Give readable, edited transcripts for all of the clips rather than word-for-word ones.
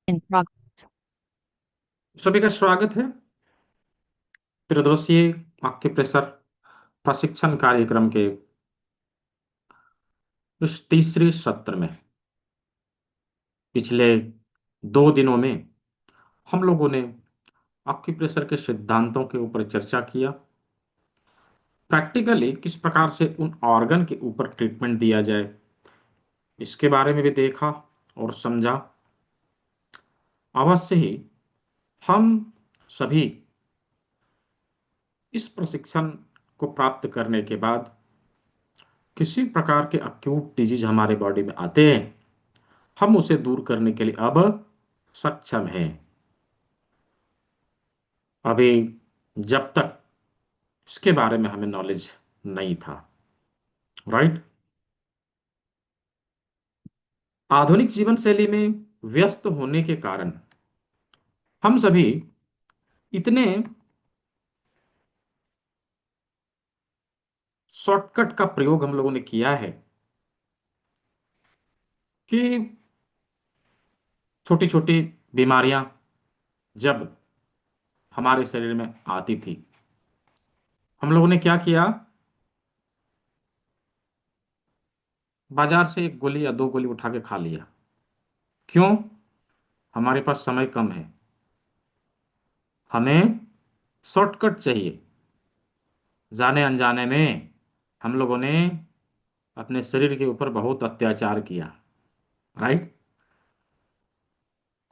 In progress. सभी का स्वागत है 13 दिवसीय आक्यूप्रेशर प्रशिक्षण कार्यक्रम के इस तीसरे सत्र में। पिछले 2 दिनों में हम लोगों ने आक्यूप्रेशर के सिद्धांतों के ऊपर चर्चा किया। प्रैक्टिकली किस प्रकार से उन ऑर्गन के ऊपर ट्रीटमेंट दिया जाए इसके बारे में भी देखा और समझा। अवश्य ही हम सभी इस प्रशिक्षण को प्राप्त करने के बाद किसी प्रकार के अक्यूट डिजीज हमारे बॉडी में आते हैं, हम उसे दूर करने के लिए अब सक्षम हैं। अभी जब तक इसके बारे में हमें नॉलेज नहीं था, राइट। आधुनिक जीवन शैली में व्यस्त होने के कारण हम सभी इतने शॉर्टकट का प्रयोग हम लोगों ने किया है कि छोटी छोटी बीमारियां जब हमारे शरीर में आती थी, हम लोगों ने क्या किया, बाजार से एक गोली या 2 गोली उठा के खा लिया। क्यों? हमारे पास समय कम है, हमें शॉर्टकट चाहिए। जाने अनजाने में हम लोगों ने अपने शरीर के ऊपर बहुत अत्याचार किया, राइट।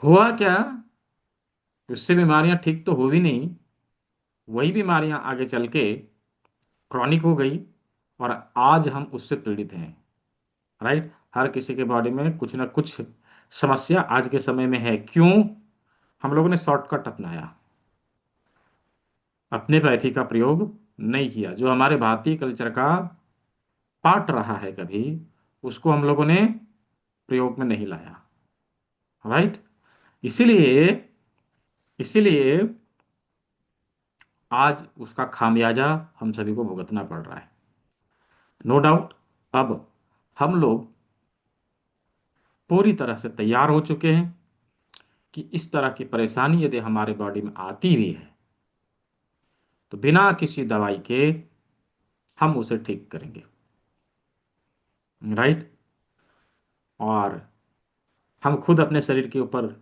हुआ क्या, उससे बीमारियां ठीक तो हुई नहीं, वही बीमारियां आगे चल के क्रॉनिक हो गई और आज हम उससे पीड़ित हैं, राइट। हर किसी के बॉडी में कुछ ना कुछ समस्या आज के समय में है। क्यों? हम लोगों ने शॉर्टकट अपनाया, अपने पैथी का प्रयोग नहीं किया। जो हमारे भारतीय कल्चर का पार्ट रहा है कभी, उसको हम लोगों ने प्रयोग में नहीं लाया, राइट। इसीलिए इसीलिए आज उसका खामियाजा हम सभी को भुगतना पड़ रहा है। नो डाउट अब हम लोग पूरी तरह से तैयार हो चुके हैं कि इस तरह की परेशानी यदि हमारे बॉडी में आती भी है तो बिना किसी दवाई के हम उसे ठीक करेंगे, राइट। और हम खुद अपने शरीर के ऊपर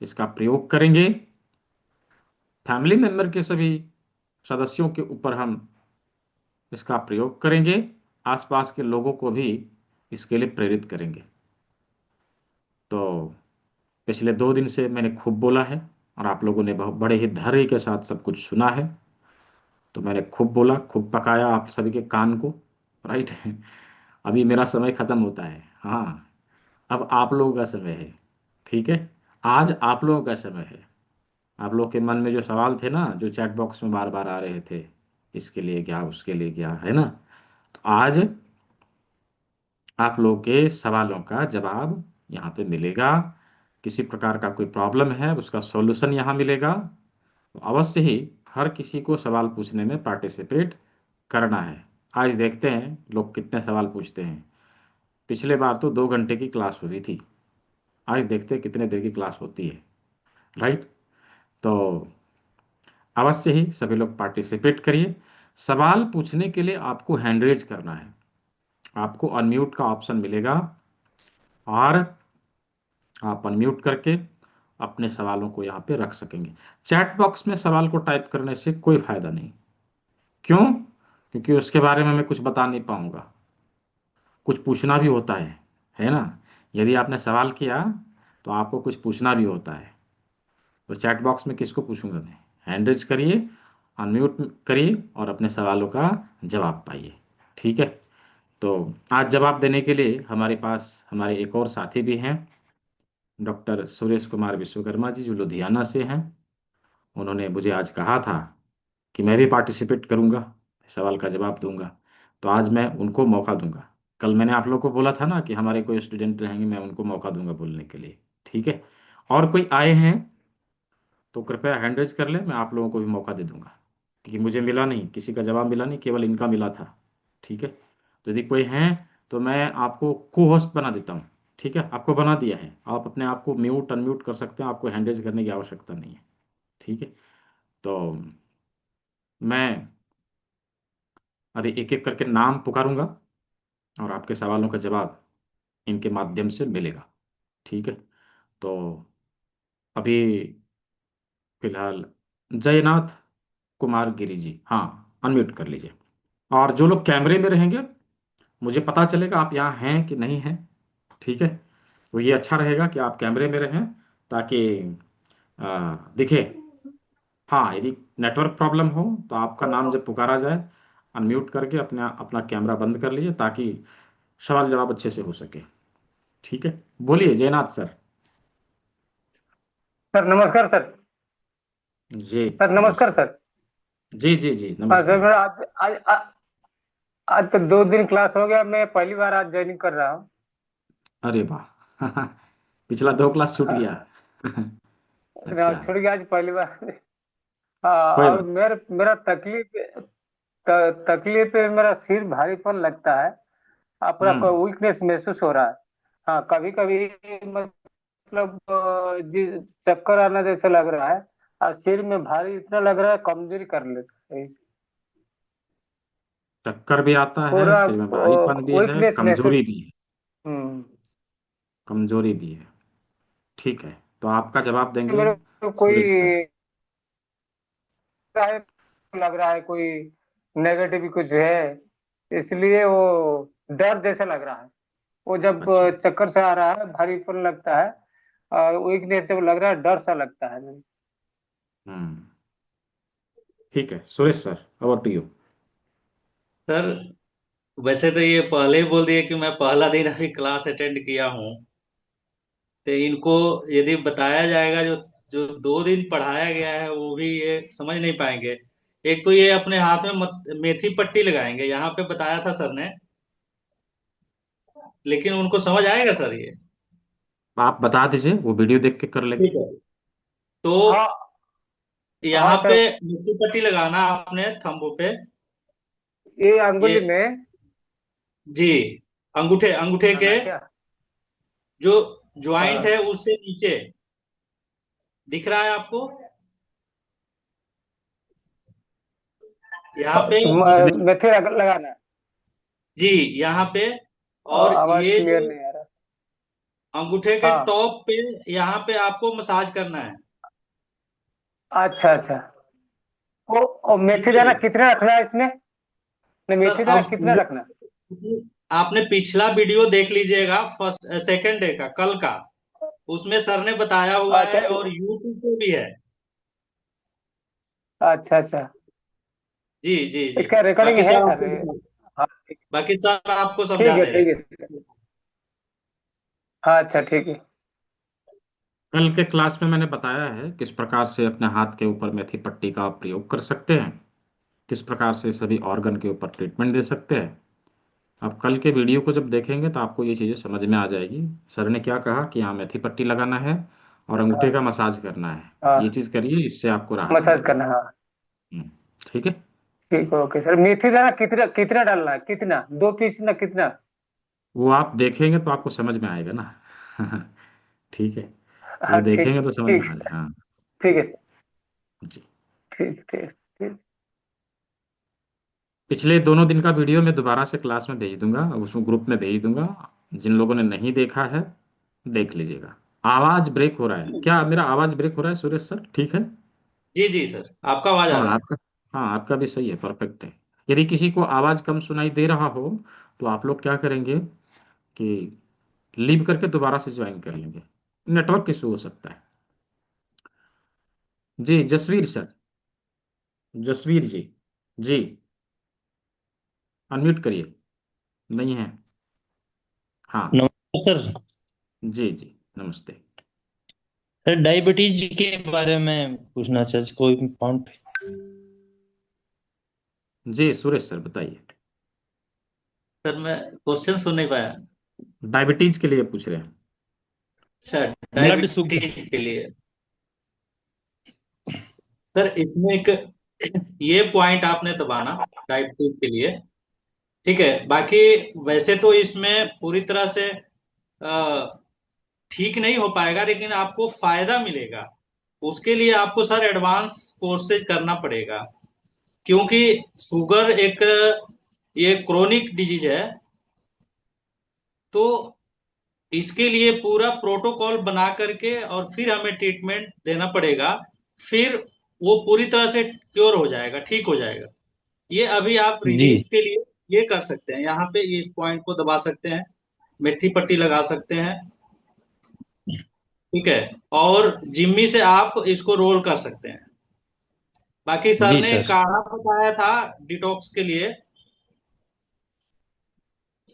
इसका प्रयोग करेंगे, फैमिली मेंबर के सभी सदस्यों के ऊपर हम इसका प्रयोग करेंगे, आसपास के लोगों को भी इसके लिए प्रेरित करेंगे। तो पिछले 2 दिन से मैंने खूब बोला है और आप लोगों ने बहुत बड़े ही धैर्य के साथ सब कुछ सुना है। तो मैंने खूब बोला, खूब पकाया आप सभी के कान को, राइट। अभी मेरा समय खत्म होता है, हाँ। अब आप लोगों का समय है, ठीक है। आज आप लोगों का समय है। आप लोग के मन में जो सवाल थे ना, जो चैट बॉक्स में बार बार आ रहे थे, इसके लिए क्या, उसके लिए क्या, है ना, तो आज आप लोगों के सवालों का जवाब यहाँ पे मिलेगा। किसी प्रकार का कोई प्रॉब्लम है उसका सॉल्यूशन यहाँ मिलेगा। तो अवश्य ही हर किसी को सवाल पूछने में पार्टिसिपेट करना है। आज देखते हैं लोग कितने सवाल पूछते हैं। पिछले बार तो 2 घंटे की क्लास हुई थी, आज देखते हैं कितने देर की क्लास होती है, राइट। तो अवश्य ही सभी लोग पार्टिसिपेट करिए। सवाल पूछने के लिए आपको हैंड रेज करना है, आपको अनम्यूट का ऑप्शन मिलेगा और आप अनम्यूट करके अपने सवालों को यहाँ पे रख सकेंगे। चैट बॉक्स में सवाल को टाइप करने से कोई फायदा नहीं। क्यों? क्योंकि उसके बारे में मैं कुछ बता नहीं पाऊंगा, कुछ पूछना भी होता है ना। यदि आपने सवाल किया तो आपको कुछ पूछना भी होता है। तो चैट बॉक्स में किसको पूछूंगा मैं? हैंड रेज करिए, अनम्यूट करिए और अपने सवालों का जवाब पाइए, ठीक है। तो आज जवाब देने के लिए हमारे पास हमारे एक और साथी भी हैं, डॉक्टर सुरेश कुमार विश्वकर्मा जी, जो लुधियाना से हैं। उन्होंने मुझे आज कहा था कि मैं भी पार्टिसिपेट करूंगा, सवाल का जवाब दूंगा। तो आज मैं उनको मौका दूंगा। कल मैंने आप लोगों को बोला था ना कि हमारे कोई स्टूडेंट रहेंगे, मैं उनको मौका दूंगा बोलने के लिए, ठीक है। और कोई आए हैं तो कृपया हैंड रेज कर ले, मैं आप लोगों को भी मौका दे दूंगा, क्योंकि मुझे मिला नहीं, किसी का जवाब मिला नहीं, केवल इनका मिला था, ठीक है। तो यदि कोई है तो मैं आपको को होस्ट बना देता हूँ, ठीक है, आपको बना दिया है। आप अपने आप को म्यूट अनम्यूट कर सकते हैं, आपको हैंड रेज करने की आवश्यकता नहीं है। ठीक है, तो मैं अभी एक एक करके नाम पुकारूंगा और आपके सवालों का जवाब इनके माध्यम से मिलेगा। ठीक है, तो अभी फिलहाल जयनाथ कुमार गिरी जी, हाँ, अनम्यूट कर लीजिए। और जो लोग कैमरे में रहेंगे, मुझे पता चलेगा आप यहाँ हैं कि नहीं हैं। ठीक है, तो ये अच्छा रहेगा कि आप कैमरे में रहें, ताकि दिखे। हाँ, यदि नेटवर्क प्रॉब्लम हो तो आपका नाम जब पुकारा जाए, अनम्यूट करके अपना अपना कैमरा बंद कर लीजिए, ताकि सवाल जवाब अच्छे से हो सके। ठीक है, बोलिए जयनाथ सर। सर नमस्कार सर। जी, सर नमस्कार नमस्कार। सर। जी जी जी, हाँ सर, नमस्कार। मेरा आज तक 2 दिन क्लास हो गया, मैं पहली बार आज ज्वाइनिंग कर रहा हूँ। अरे वाह पिछला 2 क्लास छूट गया हाँ, अच्छा, छुट गया आज पहली बार। हाँ, कोई और बात। मेरा मेरा तकलीफ है, मेरा सिर भारीपन लगता है। पूरा हम्म। वीकनेस महसूस हो रहा है। हाँ, कभी कभी मतलब जी, चक्कर आना जैसे लग रहा है। और सिर में भारी इतना लग रहा है, कमजोरी कर लेता है। चक्कर भी आता है, पूरा सिर में भारीपन भी है, वीकनेस महसूस। कमजोरी भी है। हम्म। कमजोरी भी है। ठीक है, तो आपका जवाब देंगे मेरे को कोई सुरेश सर। है, लग रहा है कोई नेगेटिव कुछ है, इसलिए वो डर जैसा लग रहा है। वो जब अच्छा। चक्कर से आ रहा है, भारीपन लगता है, वीकनेस जब लग रहा है, डर सा लगता है मुझे। हम्म। ठीक है Suresh sir, over to you. Sir, वैसे तो ये पहले ही बोल दिए कि मैं पहला दिन अभी क्लास अटेंड किया हूँ। तो इनको यदि बताया जाएगा, जो जो 2 दिन पढ़ाया गया है वो भी ये समझ नहीं पाएंगे। एक तो ये अपने हाथ में मेथी पट्टी लगाएंगे, यहाँ पे बताया था सर ने, लेकिन उनको समझ आएगा सर ये? आप बता दीजिए, वो वीडियो देख के कर लेंगे। ठीक है। तो हाँ हाँ यहाँ पे सर। मेथी पट्टी लगाना आपने थंबों पे। ये ये, अंगुली में जी, अंगूठे अंगूठे के लगाना क्या? जो ज्वाइंट हाँ, है उससे नीचे दिख रहा है आपको, यहाँ पे। मेथी लगाना है। जी, यहाँ पे। और आवाज ये क्लियर जो नहीं आ रहा। अंगूठे के हाँ, टॉप पे, यहाँ पे आपको मसाज करना है। अच्छा अच्छा। वो मेथी ठीक है दाना जी। कितना रखना है इसमें? नहीं, सर मेथी दाना अब कितना रखना है? आपने पिछला वीडियो देख लीजिएगा, फर्स्ट सेकंड डे का, कल का। उसमें सर ने बताया हुआ अच्छा है और यूट्यूब पे भी है। अच्छा अच्छा। जी जी जी। इसका रिकॉर्डिंग बाकी है सर सर? आपको हाँ, बाकी सर आपको समझा ठीक है दे रहे ठीक हैं। है। हाँ, अच्छा ठीक है। कल के क्लास में मैंने बताया है किस प्रकार से अपने हाथ के ऊपर मेथी पट्टी का आप प्रयोग कर सकते हैं, किस प्रकार से सभी ऑर्गन के ऊपर ट्रीटमेंट दे सकते हैं। आप कल के वीडियो को जब देखेंगे तो आपको ये चीज़ें समझ में आ जाएगी। सर ने क्या कहा कि यहाँ मेथी पट्टी लगाना है और अंगूठे हाँ का मसाज करना है। ये हाँ, चीज़ करिए, इससे आपको राहत मसाज मिलेगी। करना, हाँ। हम्म, ठीक है जी। ठीक है, ओके सर। मेथी दाना कितना कितना डालना है? कितना, 2 पीस ना कितना? वो आप देखेंगे तो आपको समझ में आएगा ना ठीक है, वो हाँ, ठीक देखेंगे तो समझ में ठीक आ जाए, हाँ। ठीक जी है। जी। ठीक ठीक ठीक। पिछले दोनों दिन का वीडियो मैं दोबारा से क्लास में भेज दूंगा, उसमें ग्रुप में भेज दूंगा। जिन लोगों ने नहीं देखा है, देख लीजिएगा। आवाज ब्रेक हो रहा है क्या? मेरा आवाज ब्रेक हो रहा है सुरेश सर? ठीक है। जी जी सर, आपका आवाज आ हाँ रहा है। आपका, हाँ आपका भी सही है, परफेक्ट है। यदि किसी को आवाज कम सुनाई दे रहा हो तो आप लोग क्या करेंगे कि लीव करके दोबारा से ज्वाइन कर लेंगे, नेटवर्क इशू हो सकता है। जी जसवीर सर, जसवीर जी। जी, अनम्यूट करिए। नहीं है, हाँ। नमस्कार सर। जी जी, नमस्ते। सर, डायबिटीज के बारे में पूछना चाह, कोई पॉइंट? जी सुरेश सर बताइए। सर मैं क्वेश्चन सुन नहीं पाया। डायबिटीज के लिए पूछ रहे हैं। अच्छा, ब्लड शुगर। डायबिटीज के लिए। सर इसमें एक ये पॉइंट आपने दबाना, डायबिटीज के लिए। ठीक है, बाकी वैसे तो इसमें पूरी तरह से ठीक नहीं हो पाएगा, लेकिन आपको फायदा मिलेगा। उसके लिए आपको सर एडवांस कोर्सेज करना पड़ेगा, क्योंकि शुगर एक ये क्रोनिक डिजीज है। तो इसके लिए पूरा प्रोटोकॉल बना करके और फिर हमें ट्रीटमेंट देना पड़ेगा। फिर वो पूरी तरह से क्योर हो जाएगा, ठीक हो जाएगा। ये अभी आप जी रिलीफ के लिए ये कर सकते हैं, यहाँ पे इस पॉइंट को दबा सकते हैं, मेथी पट्टी लगा सकते हैं। ठीक है। और जिम्मी से आप इसको रोल कर सकते हैं। बाकी सर जी ने सर। काढ़ा बताया था डिटॉक्स के लिए।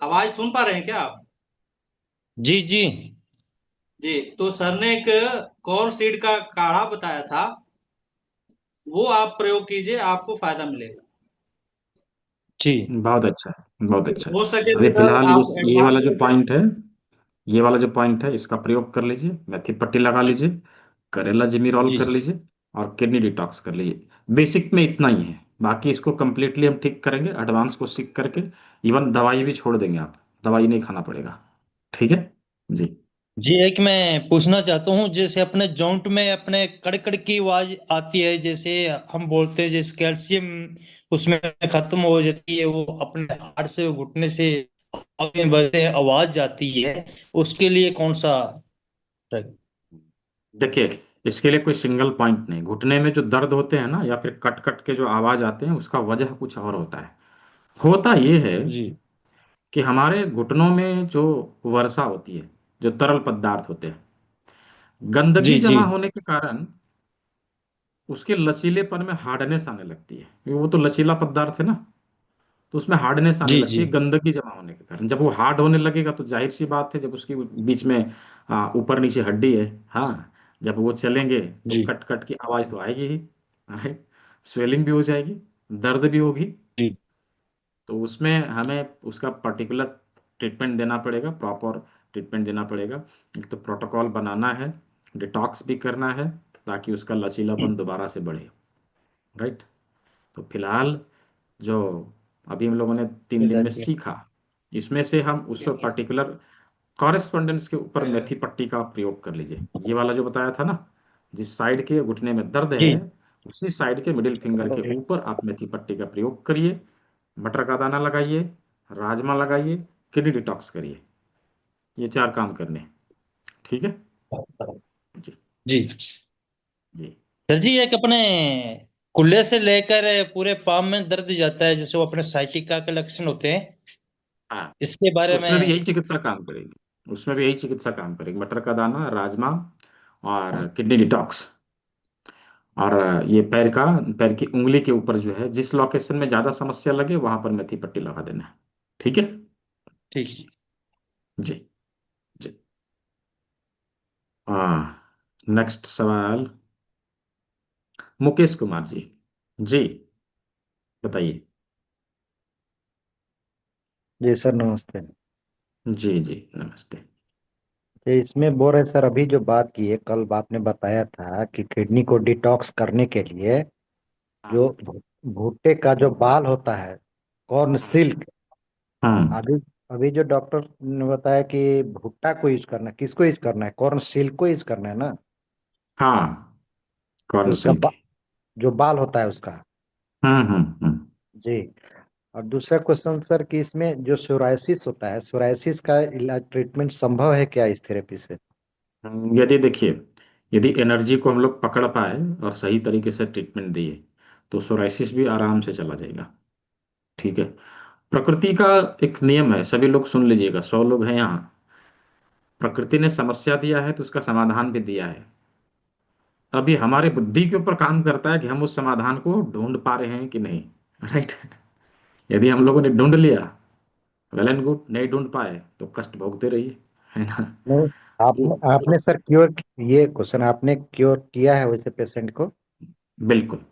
आवाज सुन पा रहे हैं क्या आप? जी जी जी, तो सर ने एक कॉर्न सीड का काढ़ा बताया था, वो आप प्रयोग कीजिए, आपको फायदा मिलेगा। जी बहुत अच्छा है, बहुत अच्छा है। हो सके अभी तो सर फिलहाल आप ये वाला एडवांस जो में से। पॉइंट है, ये वाला जो पॉइंट है इसका प्रयोग कर लीजिए, मेथी पट्टी लगा लीजिए, करेला जिमी रोल जी कर लीजिए, और किडनी डिटॉक्स कर लीजिए। बेसिक में इतना ही है, बाकी इसको कंप्लीटली हम ठीक करेंगे एडवांस को सीख करके। इवन दवाई भी छोड़ देंगे, आप दवाई नहीं खाना पड़ेगा। ठीक है जी। जी। एक मैं पूछना चाहता हूँ, जैसे अपने जॉइंट में अपने कड़कड़ की आवाज आती है, जैसे हम बोलते हैं जैसे कैल्शियम उसमें खत्म हो जाती है, वो अपने हाथ से घुटने से आगे बढ़ते हैं, आवाज जाती है, उसके लिए कौन सा? देखिए, इसके लिए कोई सिंगल पॉइंट नहीं। घुटने में जो दर्द होते हैं ना, या फिर कट कट के जो आवाज आते हैं, उसका वजह कुछ और होता है। होता ये है जी कि हमारे घुटनों में जो वर्षा होती है, जो तरल पदार्थ होते हैं, गंदगी जी जी जमा होने के कारण उसके लचीलेपन में हार्डनेस आने लगती है, क्योंकि वो तो लचीला पदार्थ है ना। तो उसमें हार्डनेस आने जी लगती जी है गंदगी जमा होने के कारण। जब वो हार्ड होने लगेगा तो जाहिर सी बात है, जब उसकी बीच में ऊपर नीचे हड्डी है, हाँ, जब वो चलेंगे तो जी कट कट की आवाज तो आएगी ही, राइट। स्वेलिंग भी हो जाएगी, दर्द भी होगी। जी तो उसमें हमें उसका पर्टिकुलर ट्रीटमेंट देना पड़ेगा, प्रॉपर ट्रीटमेंट देना पड़ेगा। एक तो प्रोटोकॉल बनाना है, डिटॉक्स भी करना है, ताकि उसका लचीलापन दोबारा से बढ़े, राइट। तो फिलहाल जो अभी हम लोगों ने 3 दिन में सीखा, इसमें से हम उस पर्टिकुलर कॉरेस्पॉन्डेंस के ऊपर मेथी पट्टी का प्रयोग कर लीजिए। ये वाला जो बताया था ना, जिस साइड के घुटने में दर्द है, जी उसी साइड के मिडिल फिंगर के ऊपर आप मेथी पट्टी का प्रयोग करिए। मटर का दाना लगाइए, राजमा लगाइए, किडनी डिटॉक्स करिए। ये 4 काम करने हैं। ठीक है जी। जी जी सर जी। एक अपने कुल्ले से लेकर पूरे पाम में दर्द जाता है, जैसे वो अपने साइटिका के लक्षण होते हैं, हाँ, इसके बारे उसमें भी में। यही चिकित्सा काम करेगी, उसमें भी यही चिकित्सा काम करेगी। मटर का दाना, राजमा, और किडनी डिटॉक्स। और ये पैर की उंगली के ऊपर जो है, जिस लोकेशन में ज्यादा समस्या लगे वहां पर मेथी पट्टी लगा देना है। ठीक है ठीक। जी। जी हाँ, नेक्स्ट सवाल, मुकेश कुमार जी। जी बताइए। जी सर, नमस्ते। जी जी नमस्ते। ये इसमें बोल रहे सर, अभी जो बात की है, कल आपने बताया था कि किडनी को डिटॉक्स करने के लिए हाँ जो भुट्टे का जो बाल होता है, कॉर्न हाँ सिल्क, हाँ अभी अभी जो डॉक्टर ने बताया कि भुट्टा को यूज करना है, किसको यूज करना है? कॉर्न सिल्क को यूज करना है ना? हाँ, कि कौन उसका सिल्क। जो बाल होता है उसका। हम्म। जी। और दूसरा क्वेश्चन सर, कि इसमें जो सोराइसिस होता है, सोराइसिस का इलाज, ट्रीटमेंट संभव है क्या इस थेरेपी से? यदि देखिए, यदि एनर्जी को हम लोग पकड़ पाए और सही तरीके से ट्रीटमेंट दिए, तो सोराइसिस भी आराम से चला जाएगा। ठीक है। प्रकृति का एक नियम है, सभी लोग सुन लीजिएगा, 100 लोग हैं यहाँ। प्रकृति ने समस्या दिया है तो उसका समाधान भी दिया है। अभी हमारे बुद्धि के ऊपर काम करता है कि हम उस समाधान को ढूंढ पा रहे हैं कि नहीं, राइट। यदि हम लोगों ने ढूंढ लिया, वेल एंड गुड। नहीं ढूंढ पाए तो कष्ट भोगते रहिए, है ना। नहीं, आपने वो- आपने सर क्योर, ये क्वेश्चन आपने क्योर किया है वैसे पेशेंट को? बिल्कुल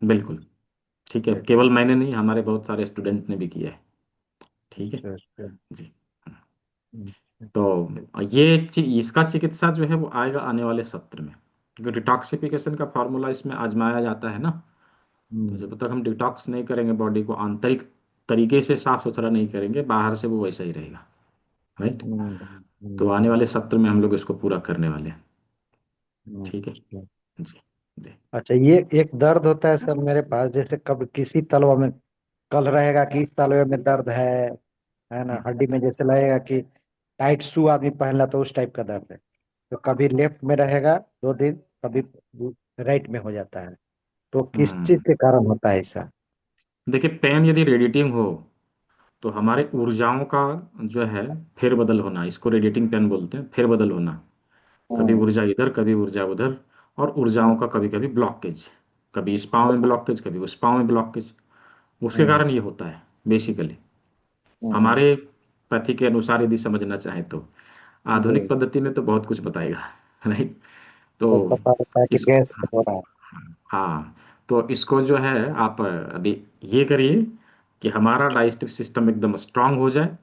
बिल्कुल। ठीक है, केवल मैंने नहीं, हमारे बहुत सारे स्टूडेंट ने भी किया है। ठीक है अच्छा अच्छा। जी। तो इसका चिकित्सा जो है वो आएगा आने वाले सत्र में, क्योंकि डिटॉक्सिफिकेशन का फॉर्मूला इसमें आजमाया जाता है ना। तो हम्म, जब तक हम डिटॉक्स नहीं करेंगे, बॉडी को आंतरिक तरीके से साफ सुथरा नहीं करेंगे, बाहर से वो वैसा ही रहेगा। राइट। तो हम्म, आने वाले सत्र में हम लोग इसको पूरा करने वाले हैं। ठीक है। अच्छा। जी। जी। अच्छा, ये एक दर्द होता है सर मेरे पास, जैसे कब किसी तलवा में कल रहेगा कि इस तलवे में दर्द है ना, हम्म, हड्डी में जैसे लगेगा कि टाइट शू आदमी पहनला तो उस टाइप का दर्द है। तो कभी लेफ्ट में रहेगा 2 दिन, कभी राइट में हो जाता है। तो किस चीज हम्म। के कारण होता है ऐसा? देखिए, पेन यदि रेडिएटिंग हो तो हमारे ऊर्जाओं का जो है फेरबदल होना, इसको रेडिएटिंग पेन बोलते हैं, फेरबदल होना। कभी हम्म, ऊर्जा इधर, कभी ऊर्जा उधर, और ऊर्जाओं हम्म, का कभी कभी ब्लॉकेज, कभी इस पाँव में ब्लॉकेज, कभी उस पाँव में ब्लॉकेज। उसके हम्म, कारण ये होता है बेसिकली। हम्म, हमारे पति के अनुसार यदि समझना चाहे तो आधुनिक जी। पद्धति में तो बहुत कुछ बताएगा। राइट। तो तो पता होता है कि इस गैस हो रहा है। हाँ, तो इसको जो है आप अभी ये करिए कि हमारा डाइजेस्टिव सिस्टम एकदम स्ट्रांग हो जाए, हम्म,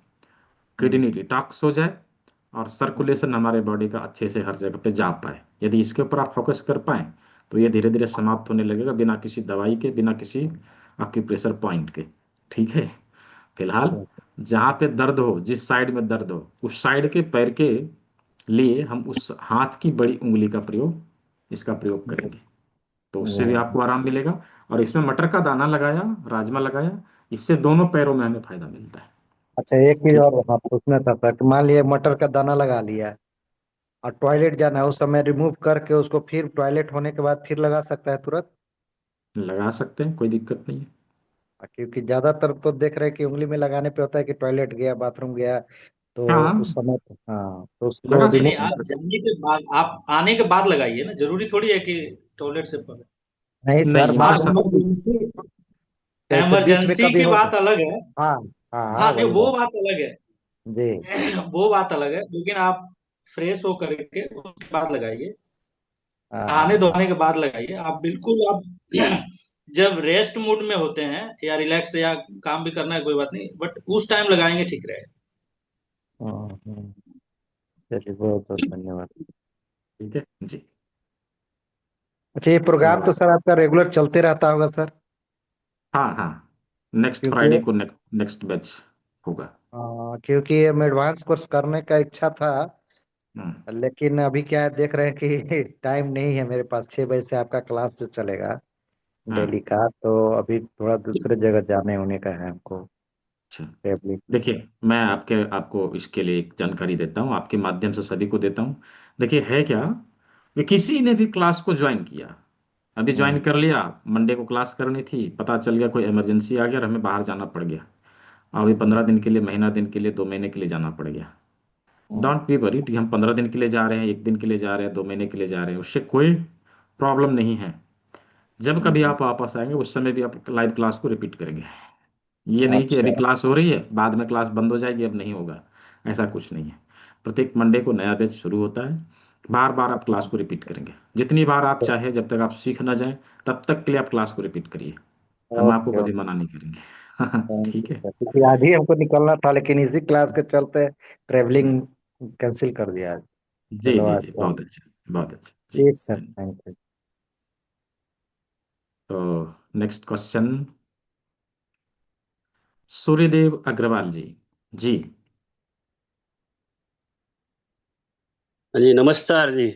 किडनी डिटॉक्स हो जाए, और हम्म, सर्कुलेशन हमारे बॉडी का अच्छे से हर जगह पे जा पाए। यदि इसके ऊपर आप फोकस कर पाए तो ये धीरे धीरे समाप्त होने लगेगा, बिना किसी दवाई के, बिना किसी एक्यूप्रेशर पॉइंट के। ठीक है। फिलहाल जहाँ पे दर्द हो, जिस साइड में दर्द हो, उस साइड के पैर के लिए हम उस हाथ की बड़ी उंगली का प्रयोग, इसका प्रयोग करेंगे। तो उससे भी हम्म। आपको आराम मिलेगा। और इसमें मटर का दाना लगाया, राजमा लगाया, इससे दोनों पैरों में हमें फायदा मिलता है। अच्छा, एक चीज ठीक। और हाँ पूछना था सर, कि मान लिया मटर का दाना लगा लिया और टॉयलेट जाना है, उस समय रिमूव करके उसको फिर टॉयलेट होने के बाद फिर लगा सकता है तुरंत? लगा सकते हैं, कोई दिक्कत नहीं है। क्योंकि ज्यादातर तो देख रहे हैं कि उंगली में लगाने पे होता है कि टॉयलेट गया, बाथरूम गया, तो हाँ, उस समय हाँ तो उसको लगा नहीं नहीं, सकते रिमूव। आप हैं। जाने के बाद, आप आने के बाद लगाइए ना, जरूरी थोड़ी है कि टॉयलेट से पहले। नहीं सर, नहीं, हाँ, हमारे मान साथ इमरजेंसी, जैसे बीच में इमरजेंसी कभी की हो। बात अलग है। हाँ हाँ हाँ, हाँ नहीं, वही वो बात। बात अलग है। जी। वो बात अलग है, लेकिन आप फ्रेश हो करके उसके बाद लगाइए। हाँ नहाने हाँ धोने के बाद लगाइए। आप बिल्कुल, आप जब रेस्ट मूड में होते हैं या रिलैक्स या काम भी करना है कोई बात नहीं, बट उस टाइम लगाएंगे ठीक रहेगा। हाँ, चलिए बहुत बहुत धन्यवाद। ठीक है जी। अच्छा, ये प्रोग्राम तो तो सर आपका रेगुलर चलते रहता होगा सर? हाँ हाँ, नेक्स्ट क्योंकि फ्राइडे को नेक्स्ट बैच होगा। क्योंकि ये एडवांस कोर्स करने का इच्छा था, हम्म। लेकिन अभी क्या है देख रहे हैं कि टाइम नहीं है मेरे पास। 6 बजे से आपका क्लास जो चलेगा हाँ। डेली का, तो अभी थोड़ा दूसरे जगह जाने होने का है हमको, अच्छा। ट्रेवलिंग। देखिए, मैं आपको इसके लिए एक जानकारी देता हूँ, आपके माध्यम से सभी को देता हूँ। देखिए, है क्या कि किसी ने भी क्लास को ज्वाइन किया, अभी ज्वाइन हम्म, कर लिया, मंडे को क्लास करनी थी, पता चल गया कोई इमरजेंसी आ गया और हमें बाहर जाना पड़ गया, अभी हम्म, 15 दिन के लिए, महीना दिन के लिए, 2 महीने के लिए जाना पड़ गया। हम्म, डोंट बी वरीड कि हम 15 दिन के लिए जा रहे हैं, 1 दिन के लिए जा रहे हैं, 2 महीने के लिए जा रहे हैं, उससे कोई प्रॉब्लम नहीं है। जब कभी हम्म। आप वापस आएंगे उस समय भी आप लाइव क्लास को रिपीट करेंगे। ये नहीं कि अच्छा। अभी क्लास हो रही है बाद में क्लास बंद हो जाएगी, अब नहीं होगा, ऐसा कुछ नहीं है। प्रत्येक मंडे को नया बैच शुरू होता है, बार बार आप क्लास को रिपीट करेंगे, जितनी बार आप चाहे, जब तक आप सीख ना जाए तब तक के लिए आप क्लास को रिपीट करिए। हम आपको ओके कभी ओके, मना नहीं करेंगे। थैंक यू ठीक है। सर, क्योंकि आज ही हमको निकलना था, लेकिन इसी क्लास के चलते ट्रेवलिंग कैंसिल कर दिया आज। जी चलो जी आज जी, तो बहुत अच्छा, बहुत अच्छा जी। ठीक सर, धन्यवाद। Thank you. तो नेक्स्ट क्वेश्चन, सूर्यदेव अग्रवाल जी। जी। हाँ जी, नमस्कार जी।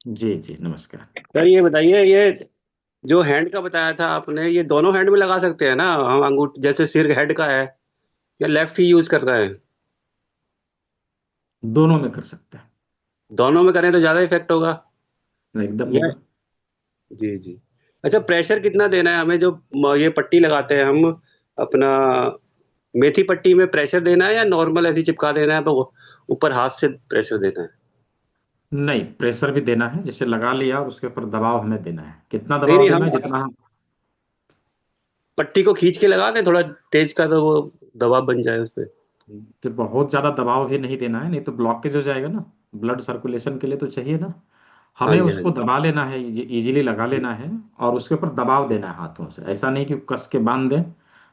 जी जी, नमस्कार। सर ये बताइए, ये जो हैंड का बताया था आपने, ये दोनों हैंड में लगा सकते हैं ना हम? अंगूठ जैसे सिर हेड का है, या लेफ्ट ही यूज करना है? दोनों में कर सकते हैं। दोनों में करें तो ज्यादा इफेक्ट होगा? एकदम या होगा। जी जी। अच्छा, प्रेशर कितना देना है हमें, जो ये पट्टी लगाते हैं हम अपना, मेथी पट्टी में प्रेशर देना है या नॉर्मल ऐसे ही चिपका देना है, तो ऊपर हाथ से प्रेशर देना है? नहीं, प्रेशर भी देना है, जैसे लगा लिया और उसके ऊपर दबाव हमें देना है, कितना नहीं दबाव नहीं, देना हम है, जितना हम। पट्टी को खींच के लगा दें थोड़ा तेज का, तो वो दबाव बन जाए उस पर। तो बहुत ज्यादा दबाव भी नहीं देना है, नहीं तो ब्लॉकेज हो जाएगा ना, ब्लड सर्कुलेशन के लिए तो चाहिए ना। हाँ हमें जी हाँ उसको जी। दबा लेना है, इजीली लगा लेना है, और उसके ऊपर दबाव देना है हाथों से, ऐसा नहीं कि कस के बांध दें,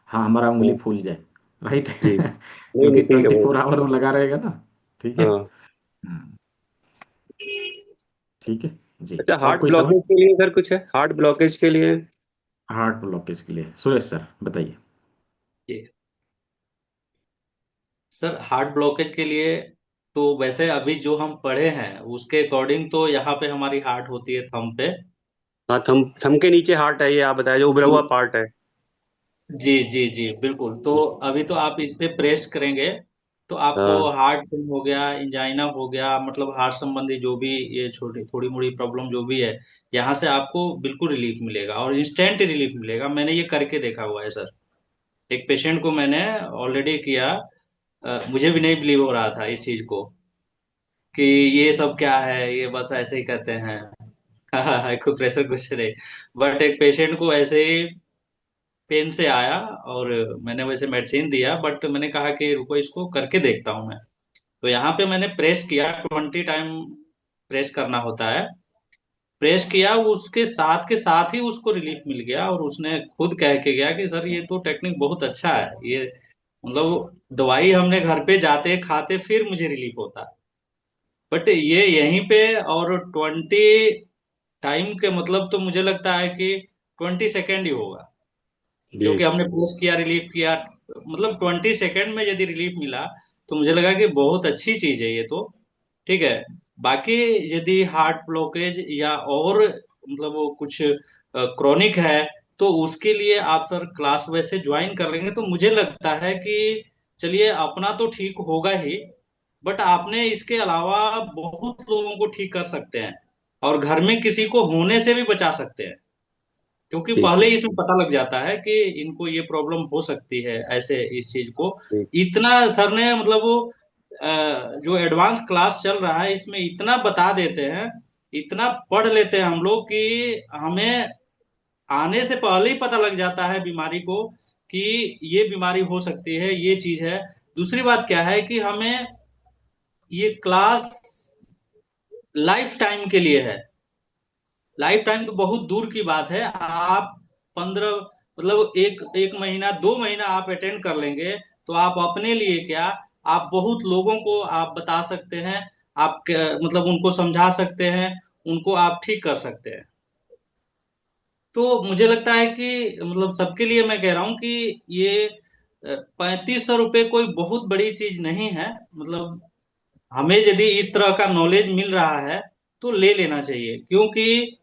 हाँ हमारा उंगली हाँ, फूल जाए। राइट। जी। नहीं क्योंकि नहीं, ठीक है वो। 24 आवर वो लगा रहेगा ना। ठीक है। हाँ। हम्म, ठीक है जी। अच्छा, और हार्ट कोई सवाल? ब्लॉकेज के लिए सर कुछ है, हार्ट ब्लॉकेज के लिए? हार्ट ब्लॉकेज के लिए सुरेश सर बताइए। जी सर हार्ट ब्लॉकेज के लिए तो वैसे अभी जो हम पढ़े हैं उसके अकॉर्डिंग तो यहाँ पे हमारी हार्ट होती है थंब पे। हाँ, थम थम के नीचे हार्ट है, ये आप बताया जो उभरा जी हुआ पार्ट है। जी जी जी बिल्कुल। तो अभी तो आप इस पे प्रेस करेंगे तो आपको हाँ हार्ट पेन हो गया, इंजाइना हो गया, मतलब हार्ट संबंधी जो भी ये छोटी थोड़ी मोड़ी प्रॉब्लम जो भी है, यहाँ से आपको बिल्कुल रिलीफ मिलेगा और इंस्टेंट रिलीफ मिलेगा। मैंने ये करके देखा हुआ है सर। एक पेशेंट को मैंने ऑलरेडी किया। मुझे भी नहीं बिलीव हो रहा था इस चीज को कि ये सब क्या है, ये बस ऐसे ही कहते हैं। हाँ, कोई प्रेशर कुछ नहीं। बट एक पेशेंट को ऐसे ही पेन से आया और मैंने वैसे मेडिसिन दिया, बट मैंने कहा कि रुको इसको करके देखता हूँ मैं। तो यहाँ पे मैंने प्रेस किया, 20 टाइम प्रेस करना होता है। प्रेस किया, उसके साथ के साथ ही उसको रिलीफ मिल गया और उसने खुद कह के गया कि सर ये तो टेक्निक बहुत अच्छा है, ये मतलब दवाई हमने घर पे जाते खाते फिर मुझे रिलीफ होता। बट ये यहीं पे और 20 टाइम के मतलब तो मुझे लगता है कि 20 सेकेंड ही होगा, जी। क्योंकि हमने पुश किया, रिलीफ किया, मतलब 20 सेकेंड में यदि रिलीफ मिला तो मुझे लगा कि बहुत अच्छी चीज है ये तो। ठीक है। बाकी यदि हार्ट ब्लॉकेज या और मतलब वो कुछ क्रोनिक है तो उसके लिए आप सर क्लास वैसे ज्वाइन कर लेंगे तो मुझे लगता है कि चलिए अपना तो ठीक होगा ही, बट आपने इसके अलावा बहुत लोगों को ठीक कर सकते हैं और घर में किसी को होने से भी बचा सकते हैं, क्योंकि ठीक पहले है। ही इसमें पता लग जाता है कि इनको ये प्रॉब्लम हो सकती है ऐसे इस चीज को। ठीक। इतना सर ने मतलब वो जो एडवांस क्लास चल रहा है इसमें इतना बता देते हैं, इतना पढ़ लेते हैं हम लोग कि हमें आने से पहले ही पता लग जाता है बीमारी को कि ये बीमारी हो सकती है, ये चीज है। दूसरी बात क्या है कि हमें ये क्लास लाइफ टाइम के लिए है। लाइफ टाइम तो बहुत दूर की बात है। आप 15 मतलब एक एक महीना 2 महीना आप अटेंड कर लेंगे तो आप अपने लिए क्या, आप बहुत लोगों को आप बता सकते हैं। आप मतलब उनको समझा सकते हैं, उनको आप ठीक कर सकते हैं। तो मुझे लगता है कि मतलब सबके लिए मैं कह रहा हूँ कि ये 3500 रुपये कोई बहुत बड़ी चीज नहीं है। मतलब हमें यदि इस तरह का नॉलेज मिल रहा है तो ले लेना चाहिए, क्योंकि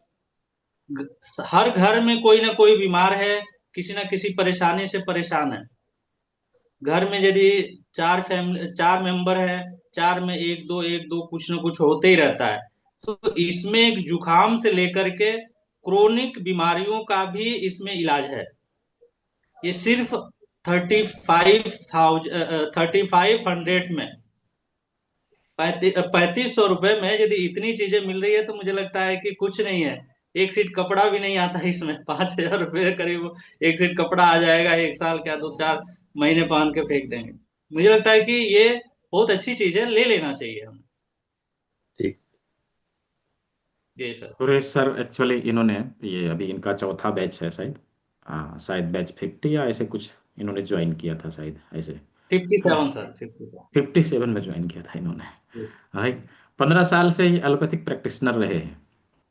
हर घर में कोई ना कोई बीमार है, किसी ना किसी परेशानी से परेशान है। घर में यदि 4 मेंबर है, चार में एक दो कुछ ना कुछ होते ही रहता है। तो इसमें एक जुकाम से लेकर के क्रोनिक बीमारियों का भी इसमें इलाज है। ये सिर्फ 3500 में 3500 रुपए में यदि इतनी चीजें मिल रही है तो मुझे लगता है कि कुछ नहीं है। एक सीट कपड़ा भी नहीं आता है इसमें, 5000 रुपये करीब एक सीट कपड़ा आ जाएगा, एक साल क्या 2-4 महीने पहन के फेंक देंगे। मुझे लगता है कि ये बहुत अच्छी चीज है, ले लेना चाहिए हमें। ठीक। जी सर। सुरेश सर एक्चुअली इन्होंने, ये अभी इनका चौथा बैच है शायद, शायद बैच 50 या ऐसे कुछ इन्होंने ज्वाइन किया था शायद ऐसे, है ना। 57 सर, 57। 57 में ज्वाइन किया था इन्होंने। राइट। 15 साल से ये एलोपैथिक प्रैक्टिशनर रहे हैं।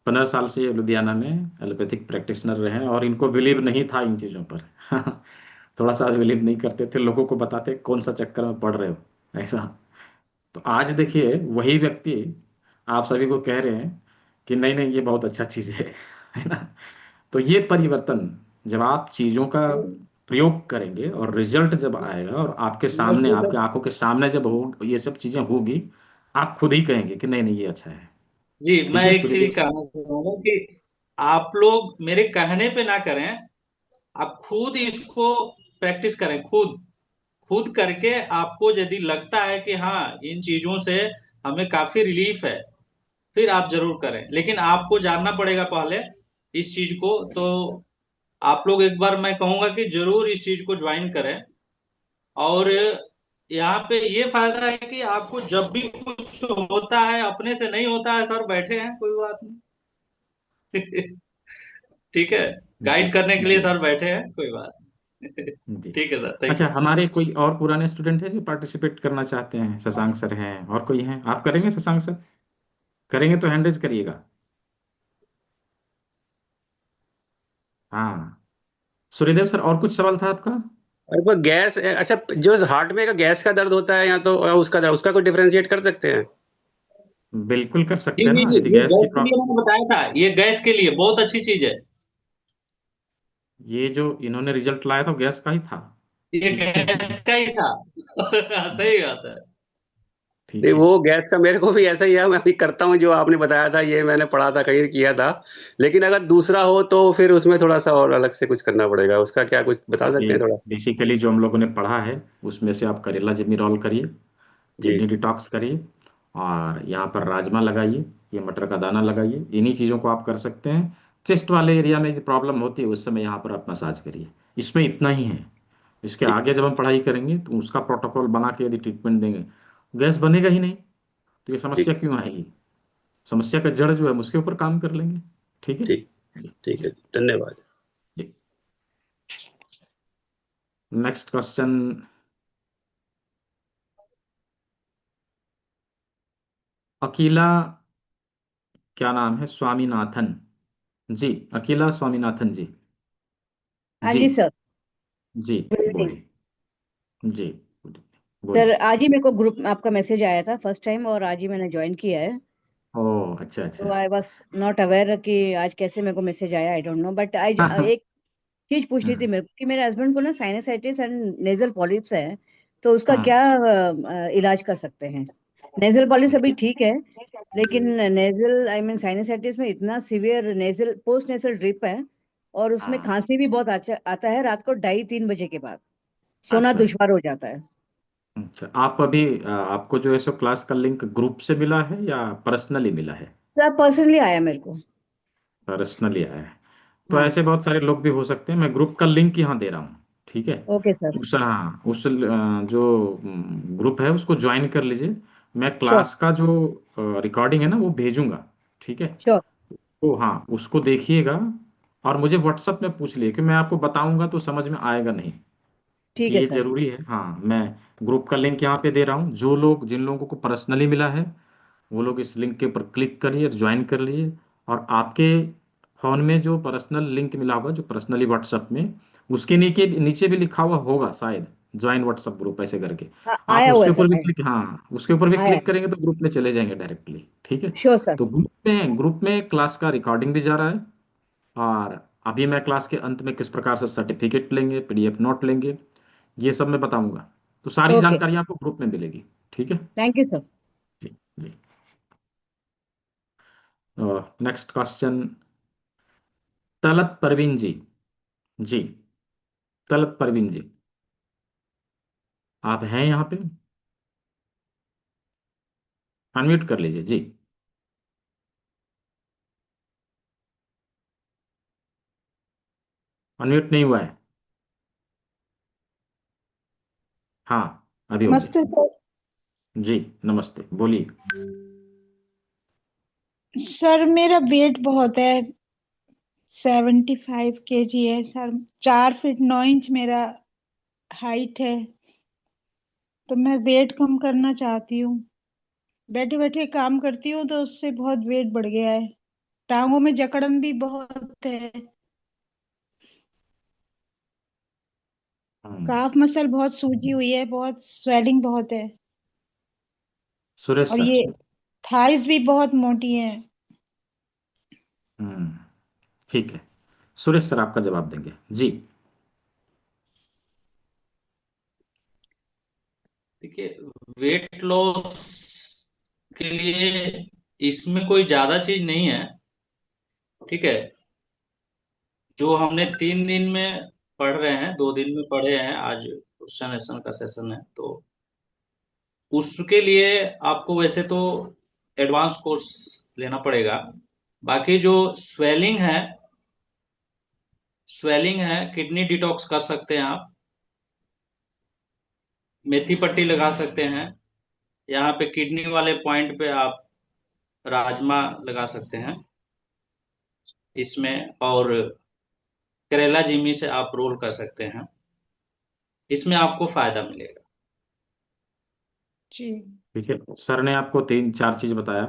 15 साल से ये लुधियाना में एलोपैथिक प्रैक्टिशनर रहे हैं और इनको बिलीव नहीं था इन चीज़ों पर। थोड़ा सा बिलीव नहीं करते थे, लोगों को बताते कौन सा चक्कर में पड़ रहे हो ऐसा। तो आज देखिए वही व्यक्ति आप सभी को कह रहे हैं कि नहीं नहीं ये बहुत अच्छा चीज़ है ना। तो ये परिवर्तन, जब आप चीज़ों का प्रयोग करेंगे और रिजल्ट जब आएगा और आपके सामने, मुझे आपके सर, आंखों के सामने जब हो ये सब चीज़ें होगी, आप खुद ही कहेंगे कि नहीं नहीं ये अच्छा है। जी मैं ठीक है एक सूर्यदेव चीज सर। कहना चाहूंगा कि आप लोग मेरे कहने पे ना करें, आप खुद इसको प्रैक्टिस करें। खुद खुद करके आपको यदि लगता है कि हाँ इन चीजों से हमें काफी रिलीफ है, फिर आप जरूर करें। लेकिन आपको जानना पड़ेगा पहले इस चीज को। तो आप लोग एक बार मैं कहूंगा कि जरूर इस चीज को ज्वाइन करें। और यहाँ पे ये फायदा है कि आपको जब भी कुछ होता है, अपने से नहीं होता है, सर बैठे हैं, कोई बात नहीं। ठीक है। जी गाइड करने के लिए जी सर बैठे हैं, कोई बात नहीं। जी। ठीक है सर, थैंक अच्छा, यू। हमारे कोई और पुराने स्टूडेंट हैं जो पार्टिसिपेट करना चाहते हैं? शशांक सर हैं और कोई हैं? आप करेंगे शशांक सर? करेंगे तो हैंड रेज करिएगा। हाँ। सूर्यदेव सर और कुछ सवाल था आपका? और वो गैस, अच्छा जो हार्ट में का गैस का दर्द होता है या तो उसका दर्द, उसका कोई डिफरेंशिएट कर सकते हैं? बिल्कुल कर जी सकते हैं जी ना, जी, यदि ये गैस की गैस के लिए प्रॉब्लम। मैंने बताया था, ये गैस के लिए बहुत अच्छी चीज है। ये जो इन्होंने रिजल्ट लाया था वो गैस का ही था। ये ठीक है। गैस का ही था। सही बात है। नहीं, ठीक है। वो गैस का मेरे को भी ऐसा ही है, मैं अभी करता हूँ जो आपने बताया था, ये मैंने पढ़ा था कहीं किया था। लेकिन अगर दूसरा हो तो फिर उसमें थोड़ा सा और अलग से कुछ करना पड़ेगा, उसका क्या कुछ बता सकते ये हैं थोड़ा? बेसिकली जो हम लोगों ने पढ़ा है उसमें से आप करेला जिमीरॉल करिए, जी। किडनी डिटॉक्स करिए, और यहाँ पर राजमा लगाइए, ये मटर का दाना लगाइए, इन्हीं चीज़ों को आप कर सकते हैं। चेस्ट वाले एरिया में यदि प्रॉब्लम होती है उस समय यहाँ पर आप मसाज करिए। इसमें इतना ही है। इसके ठीक। आगे जब हम पढ़ाई करेंगे तो उसका प्रोटोकॉल बना के यदि ट्रीटमेंट देंगे, गैस बनेगा ही नहीं, तो ये समस्या ठीक। क्यों आएगी? समस्या का जड़ जो है हम उसके ऊपर काम कर लेंगे। ठीक है। ठीक। जी। ठीक है, जी। धन्यवाद। जी। Next question. अकीला, क्या नाम है, स्वामीनाथन जी, अकीला स्वामीनाथन जी। हाँ जी। जी सर। जी। Good evening. बोलिए। जी। सर बोलिए। आज ही मेरे को ग्रुप में आपका मैसेज आया था फर्स्ट टाइम, और आज ही मैंने ज्वाइन किया है। ओह, अच्छा तो अच्छा। आई वाज नॉट अवेयर कि आज कैसे मेरे को मैसेज आया, I don't know, but I हाँ हाँ। एक चीज पूछनी थी हाँ मेरे को कि मेरे हस्बैंड को ना साइनसाइटिस एंड नेजल पॉलिप्स है। तो उसका हाँ। क्या इलाज कर सकते हैं? नेजल पॉलिप्स अभी ठीक है, लेकिन नेजल आई मीन साइनसाइटिस में इतना severe nasal post nasal drip है, और उसमें हाँ, खांसी भी बहुत आता है रात को 2:30-3 बजे के बाद। सोना अच्छा दुश्वार हो जाता है। अच्छा। आप अभी आपको जो है सो क्लास का लिंक ग्रुप से मिला है या पर्सनली मिला है? सब पर्सनली आया मेरे को। पर्सनली आया है। तो हाँ। ऐसे बहुत सारे लोग भी हो सकते हैं, मैं ग्रुप का लिंक यहाँ दे रहा हूँ। ठीक है। Okay sir. उस जो ग्रुप है उसको ज्वाइन कर लीजिए। मैं श्योर। क्लास का जो रिकॉर्डिंग है ना वो भेजूंगा। ठीक है। श्योर। तो हाँ, उसको देखिएगा और मुझे व्हाट्सएप में पूछ लिए, कि मैं आपको बताऊंगा तो समझ में आएगा नहीं। कि ठीक है ये सर। जरूरी है। हाँ, मैं ग्रुप का लिंक यहाँ पे दे रहा हूँ। जो लोग, जिन लोगों को पर्सनली मिला है वो लोग इस लिंक के ऊपर क्लिक करिए, ज्वाइन कर लिए। और आपके फोन में जो पर्सनल लिंक मिला होगा, जो पर्सनली व्हाट्सएप में, उसके नीचे नीचे भी लिखा हुआ होगा शायद, ज्वाइन व्हाट्सएप ग्रुप ऐसे करके। हाँ आप आया हुआ उसके है ऊपर सर, भी आया। क्लिक, हाँ उसके ऊपर भी आया। क्लिक करेंगे तो ग्रुप में चले जाएंगे डायरेक्टली। ठीक है। Sure sir. तो ग्रुप में क्लास का रिकॉर्डिंग भी जा रहा है। और अभी मैं क्लास के अंत में किस प्रकार से सर्टिफिकेट लेंगे, पीडीएफ नोट लेंगे, ये सब मैं बताऊंगा। तो सारी ओके। जानकारी आपको ग्रुप में मिलेगी। ठीक है। Thank you sir. जी। जी। Next question. तलत परवीन जी। जी। तलत परवीन जी, आप हैं यहाँ पे? अनम्यूट कर लीजिए जी। अनम्यूट नहीं हुआ है। हाँ, अभी हो गया। नमस्ते सर। जी, नमस्ते, बोलिए। सर मेरा वेट बहुत है, 75 kg है सर। 4 फीट 9 इंच मेरा हाइट है। तो मैं वेट कम करना चाहती हूँ। बैठे बैठे काम करती हूँ तो उससे बहुत वेट बढ़ गया है। टांगों में जकड़न भी बहुत है। हम्म, काफ मसल बहुत सूजी हुई है, बहुत स्वेलिंग बहुत है। सुरेश और सर। ये थाइस भी बहुत मोटी है। हम्म, ठीक है। सुरेश सर आपका जवाब देंगे जी। देखिए, वेट लॉस के लिए इसमें कोई ज्यादा चीज नहीं है। ठीक है। जो हमने 3 दिन में पढ़ रहे हैं, 2 दिन में पढ़े हैं, आज क्वेश्चन का सेशन है, तो उसके लिए आपको वैसे तो एडवांस कोर्स लेना पड़ेगा। बाकी जो स्वेलिंग है, किडनी डिटॉक्स कर सकते हैं आप। मेथी पट्टी लगा सकते हैं। यहाँ पे किडनी वाले पॉइंट पे आप राजमा लगा सकते हैं इसमें, और करेला जिमी से आप रोल कर सकते हैं। इसमें आपको फायदा मिलेगा। जी। ठीक है, सर ने आपको तीन चार चीज बताया।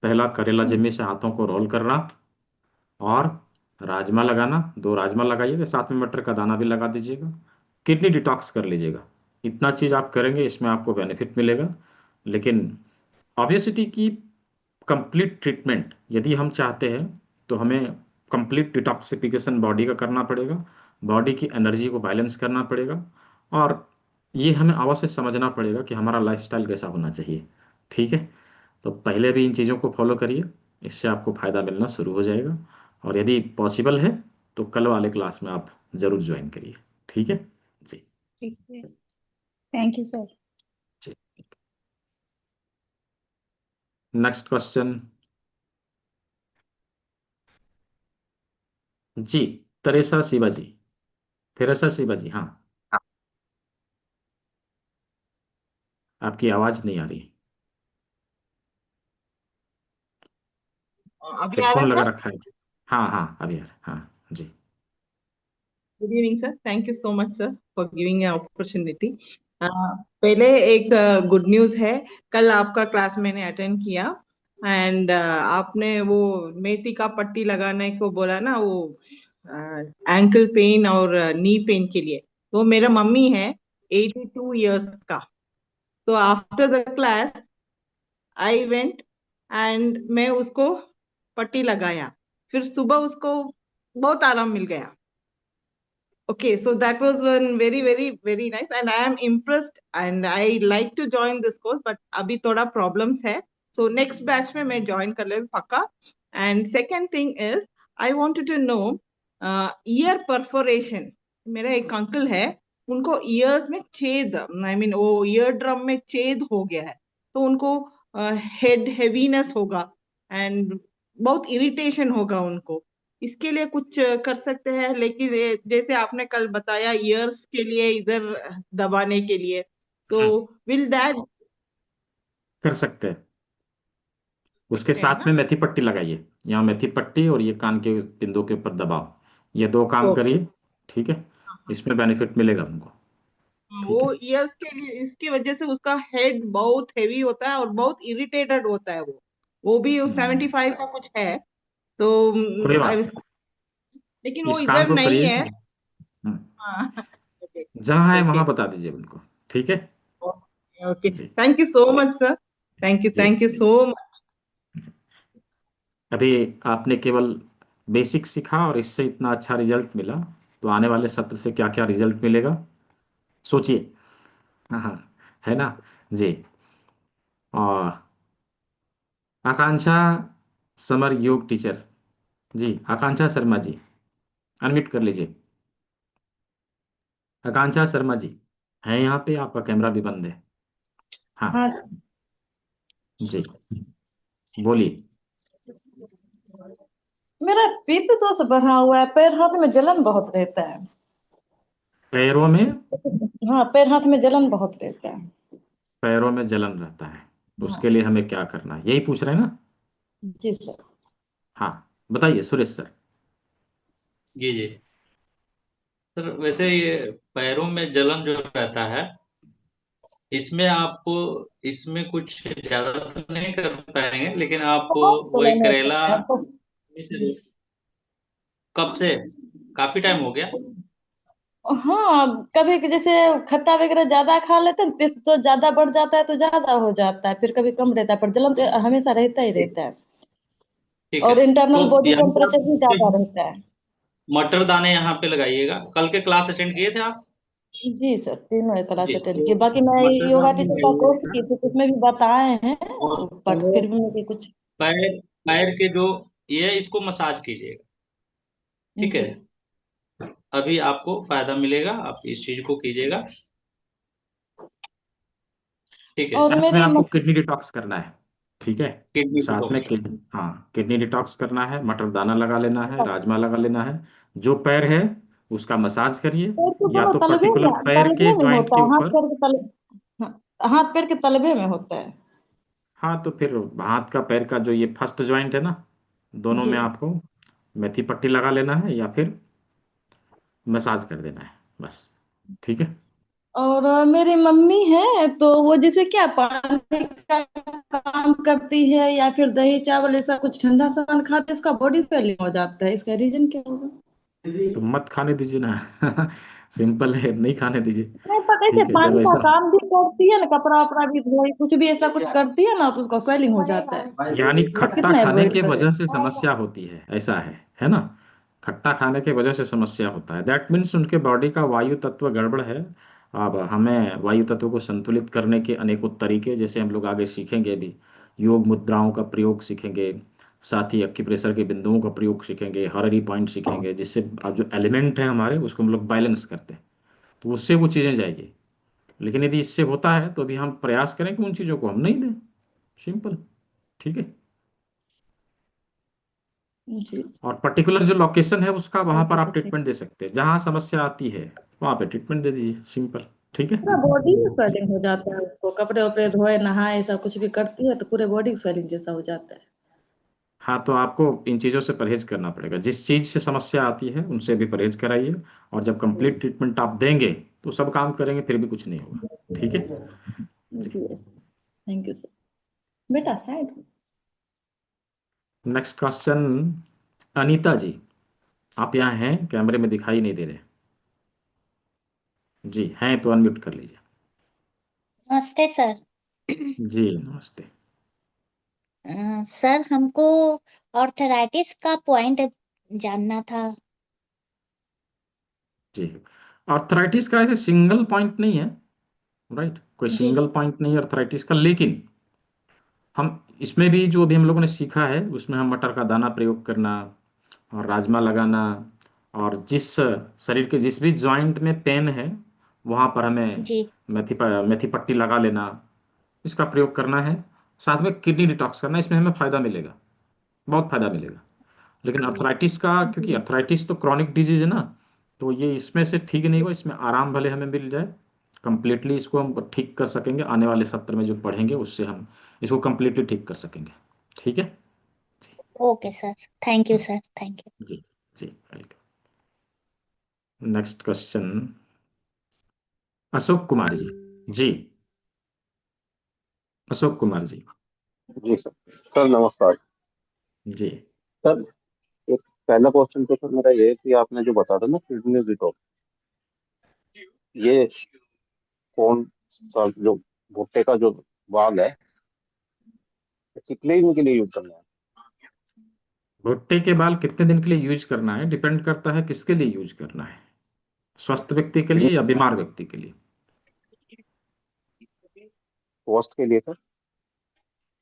पहला, करेला जमीन से हाथों को रोल करना, और राजमा लगाना, 2 राजमा लगाइएगा, साथ में मटर का दाना भी लगा दीजिएगा। किडनी डिटॉक्स कर लीजिएगा। इतना चीज़ आप करेंगे, इसमें आपको बेनिफिट मिलेगा। लेकिन ऑब्वियसिटी की कंप्लीट ट्रीटमेंट यदि हम चाहते हैं तो हमें कंप्लीट डिटॉक्सिफिकेशन बॉडी का करना पड़ेगा, बॉडी की एनर्जी को बैलेंस करना पड़ेगा, और ये हमें अवश्य समझना पड़ेगा कि हमारा लाइफस्टाइल कैसा होना चाहिए। ठीक है, तो पहले भी इन चीज़ों को फॉलो करिए, इससे आपको फ़ायदा मिलना शुरू हो जाएगा। और यदि पॉसिबल है तो कल वाले क्लास में आप ज़रूर ज्वाइन करिए। ठीक है जी। ठीक है, थैंक यू सर। जी, नेक्स्ट क्वेश्चन। जी, तेरेसा शिवा जी, तेरेसा शिवा जी, हाँ, आपकी आवाज़ नहीं आ रही। अभी आ रहा हेडफोन है लगा सर? रखा है? हाँ हाँ, अभी आ रहा है, हाँ जी। Good evening sir, thank you so much sir for giving opportunity. पहले एक गुड न्यूज़ है। कल आपका क्लास मैंने अटेंड किया एंड आपने वो मेथी का पट्टी लगाने को बोला ना, वो एंकल पेन और नी पेन के लिए। तो मेरा मम्मी है 82 इयर्स का। तो after the class I went and मैं उसको पट्टी लगाया, फिर सुबह उसको बहुत आराम मिल गया। Okay, so that was one very, very, very nice, and I am impressed, and I like to join this course, but अभी थोड़ा problems है, so next batch में मैं join कर ले पक्का। And second thing is, I wanted to know ear perforation। मेरा एक अंकल है, उनको ears में छेद, I mean वो ear drum में छेद हो गया है, तो उनको head heaviness होगा and बहुत irritation होगा उनको। इसके लिए कुछ कर सकते हैं, लेकिन जैसे आपने कल बताया ईयर्स के लिए इधर दबाने के लिए, तो विल दैट कर सकते हैं। उसके सकते हैं साथ ना? में मेथी पट्टी लगाइए, यहाँ मेथी पट्टी और ये कान के बिंदु के ऊपर दबाव, ये दो काम ओके, करिए। ठीक है, इसमें बेनिफिट मिलेगा हमको। ठीक है, वो ईयर्स के लिए इसकी वजह से उसका हेड बहुत हेवी होता है और बहुत इरिटेटेड होता है वो भी 75 का कुछ है, तो कोई बात लेकिन नहीं, वो इस काम इधर को नहीं करिए। है। हम्म, हाँ, जहाँ है ओके वहाँ बता दीजिए उनको। ठीक है ओके, जी। Thank you so much sir, जी थैंक यू सो मच। अभी आपने केवल बेसिक सीखा और इससे इतना अच्छा रिजल्ट मिला, तो आने वाले सत्र से क्या क्या रिजल्ट मिलेगा सोचिए। हाँ हाँ, है ना जी। और आकांक्षा समर योग टीचर, जी आकांक्षा शर्मा जी, अनम्यूट कर लीजिए। आकांक्षा शर्मा जी है यहाँ पे, आपका कैमरा भी बंद है। हाँ हाँ, जी, बोलिए। मेरा पित्त तो से बढ़ा हुआ है, पैर हाथ में जलन बहुत रहता है। पैरों में, हाँ, पैर हाथ में जलन बहुत रहता है। पैरों में जलन रहता है, हाँ उसके लिए हमें क्या करना है, यही पूछ रहे हैं ना? जी सर। हाँ, बताइए सुरेश सर। जी जी सर, वैसे ये पैरों में जलन जो रहता है, इसमें आपको इसमें कुछ ज्यादा तो नहीं कर पाएंगे, लेकिन आप बहुत वही जलन रहता करेला है तो। कब से, काफी टाइम हो गया? हाँ, कभी जैसे खट्टा वगैरह ज्यादा खा लेते हैं, पित्त तो ज्यादा बढ़ जाता है तो ज्यादा हो जाता है, फिर कभी कम रहता है, पर जलन तो हमेशा रहता ही रहता है। ठीक है, और तो इंटरनल बॉडी यहाँ पे टेम्परेचर भी ज्यादा आप रहता है। मटर दाने यहाँ पे लगाइएगा। कल के क्लास अटेंड किए थे आप? जी सर, तीनों क्लास जी, अटेंड तो किए, बाकी मैं मटर योगा दाने टीचर का कोर्स लगाइएगा। की थी, उसमें भी बताए हैं, और बट फिर भी मुझे कुछ। पैर पैर के जो ये इसको मसाज कीजिएगा। ठीक है, जी। अभी आपको फायदा मिलेगा, आप इस चीज को कीजिएगा। ठीक है, और साथ में मेरी आपको किडनी डिटॉक्स करना है। ठीक है, किडनी साथ में डिटॉक्स। किडनी, हाँ किडनी डिटॉक्स करना है, मटर दाना लगा लेना है, राजमा लगा लेना है। जो पैर है उसका मसाज करिए, पैर के या दोनों तो तलवे पर्टिकुलर में, पैर के जॉइंट होता के है, हाथ ऊपर। पैर के तल। हाँ, हाथ पैर के तलवे में होता है। हाँ, तो फिर हाथ का पैर का जो ये फर्स्ट जॉइंट है ना, दोनों जी। में आपको मेथी पट्टी लगा लेना है या फिर मसाज कर देना है, बस। ठीक है, और मेरी मम्मी है, तो वो जैसे क्या पानी का काम करती है या फिर दही चावल ऐसा कुछ ठंडा सामान खाते, उसका बॉडी स्वेलिंग हो जाता है, इसका रीजन क्या होगा? तो मत खाने दीजिए ना। सिंपल है, नहीं खाने दीजिए। नहीं पर ऐसे ठीक है, जब पानी का ऐसा काम भी करती है ना, कपड़ा वपड़ा भी धोई, कुछ भी ऐसा कुछ करती है ना, तो उसका स्वेलिंग हो जाता है। यानी तब खट्टा कितना खाने अवॉइड के करें। वजह से समस्या होती है, ऐसा है ना। खट्टा खाने के वजह से समस्या होता है, दैट मीन्स उनके बॉडी का वायु तत्व गड़बड़ है। अब हमें वायु तत्व को संतुलित करने के अनेकों तरीके, जैसे हम लोग आगे सीखेंगे भी, योग मुद्राओं का प्रयोग सीखेंगे, साथ ही एक्यूप्रेशर के बिंदुओं का प्रयोग सीखेंगे, हररी पॉइंट सीखेंगे, जिससे अब जो एलिमेंट है हमारे उसको हम लोग बैलेंस करते हैं, तो उससे वो चीज़ें जाएगी। लेकिन यदि इससे होता है तो भी हम प्रयास करें कि उन चीज़ों को हम नहीं दें, सिंपल। ठीक है। जी। और पर्टिकुलर जो लोकेशन है उसका, वहां ओके पर आप सर, थैंक ट्रीटमेंट दे सकते हैं, जहां समस्या आती है वहां पे ट्रीटमेंट दे दीजिए, सिंपल। ठीक है। पूरा बॉडी में स्वेलिंग हो जाता है उसको, कपड़े वपड़े धोए नहाए ऐसा कुछ भी करती है तो पूरे बॉडी स्वेलिंग जैसा हो जाता है। हाँ, तो आपको इन चीज़ों से परहेज करना पड़ेगा, जिस चीज़ से समस्या आती है उनसे भी परहेज कराइए। और जब कंप्लीट ट्रीटमेंट आप देंगे तो सब काम करेंगे, फिर भी कुछ नहीं होगा। ठीक है जी। जी थैंक यू सर। बेटा शायद नेक्स्ट क्वेश्चन, अनीता जी, आप यहाँ हैं, कैमरे में दिखाई नहीं दे रहे। जी हैं तो अनम्यूट कर लीजिए। नमस्ते सर। जी नमस्ते। सर हमको ऑर्थराइटिस का पॉइंट जानना था। जी, आर्थराइटिस का ऐसे सिंगल पॉइंट नहीं है, राइट, कोई जी सिंगल पॉइंट नहीं है आर्थराइटिस का, लेकिन हम इसमें भी जो अभी हम लोगों ने सीखा है उसमें हम मटर का दाना प्रयोग करना और राजमा लगाना, और जिस शरीर के जिस भी जॉइंट में पेन है वहाँ पर हमें जी मेथी पट्टी लगा लेना, इसका प्रयोग करना है। साथ में किडनी डिटॉक्स करना, इसमें हमें फायदा मिलेगा, बहुत फायदा मिलेगा। लेकिन अर्थराइटिस का, क्योंकि अर्थराइटिस तो क्रॉनिक डिजीज है ना, तो ये इसमें से ठीक नहीं होगा, इसमें आराम भले हमें मिल जाए, कंप्लीटली इसको हम ठीक कर सकेंगे, आने वाले सत्र में जो पढ़ेंगे उससे हम इसको कंप्लीटली ठीक कर सकेंगे। ठीक है जी। Okay sir, thank you sir, thank you. जी जी welcome. Next question, Ashok Kumar ji. जी अशोक कुमार जी। जी सर। सर नमस्कार। जी सर एक पहला क्वेश्चन तो सर मेरा ये है कि आपने जो बताया था ना किडनी डिटॉक्स, ये कौन सा जो भुट्टे का जो बाल है, ये कितने दिन के लिए यूज करना है? भुट्टे के बाल कितने दिन के लिए यूज करना है, डिपेंड करता है किसके लिए यूज करना है, स्वस्थ व्यक्ति के लिए या बीमार व्यक्ति के लिए। स्वस्थ के लिए सर,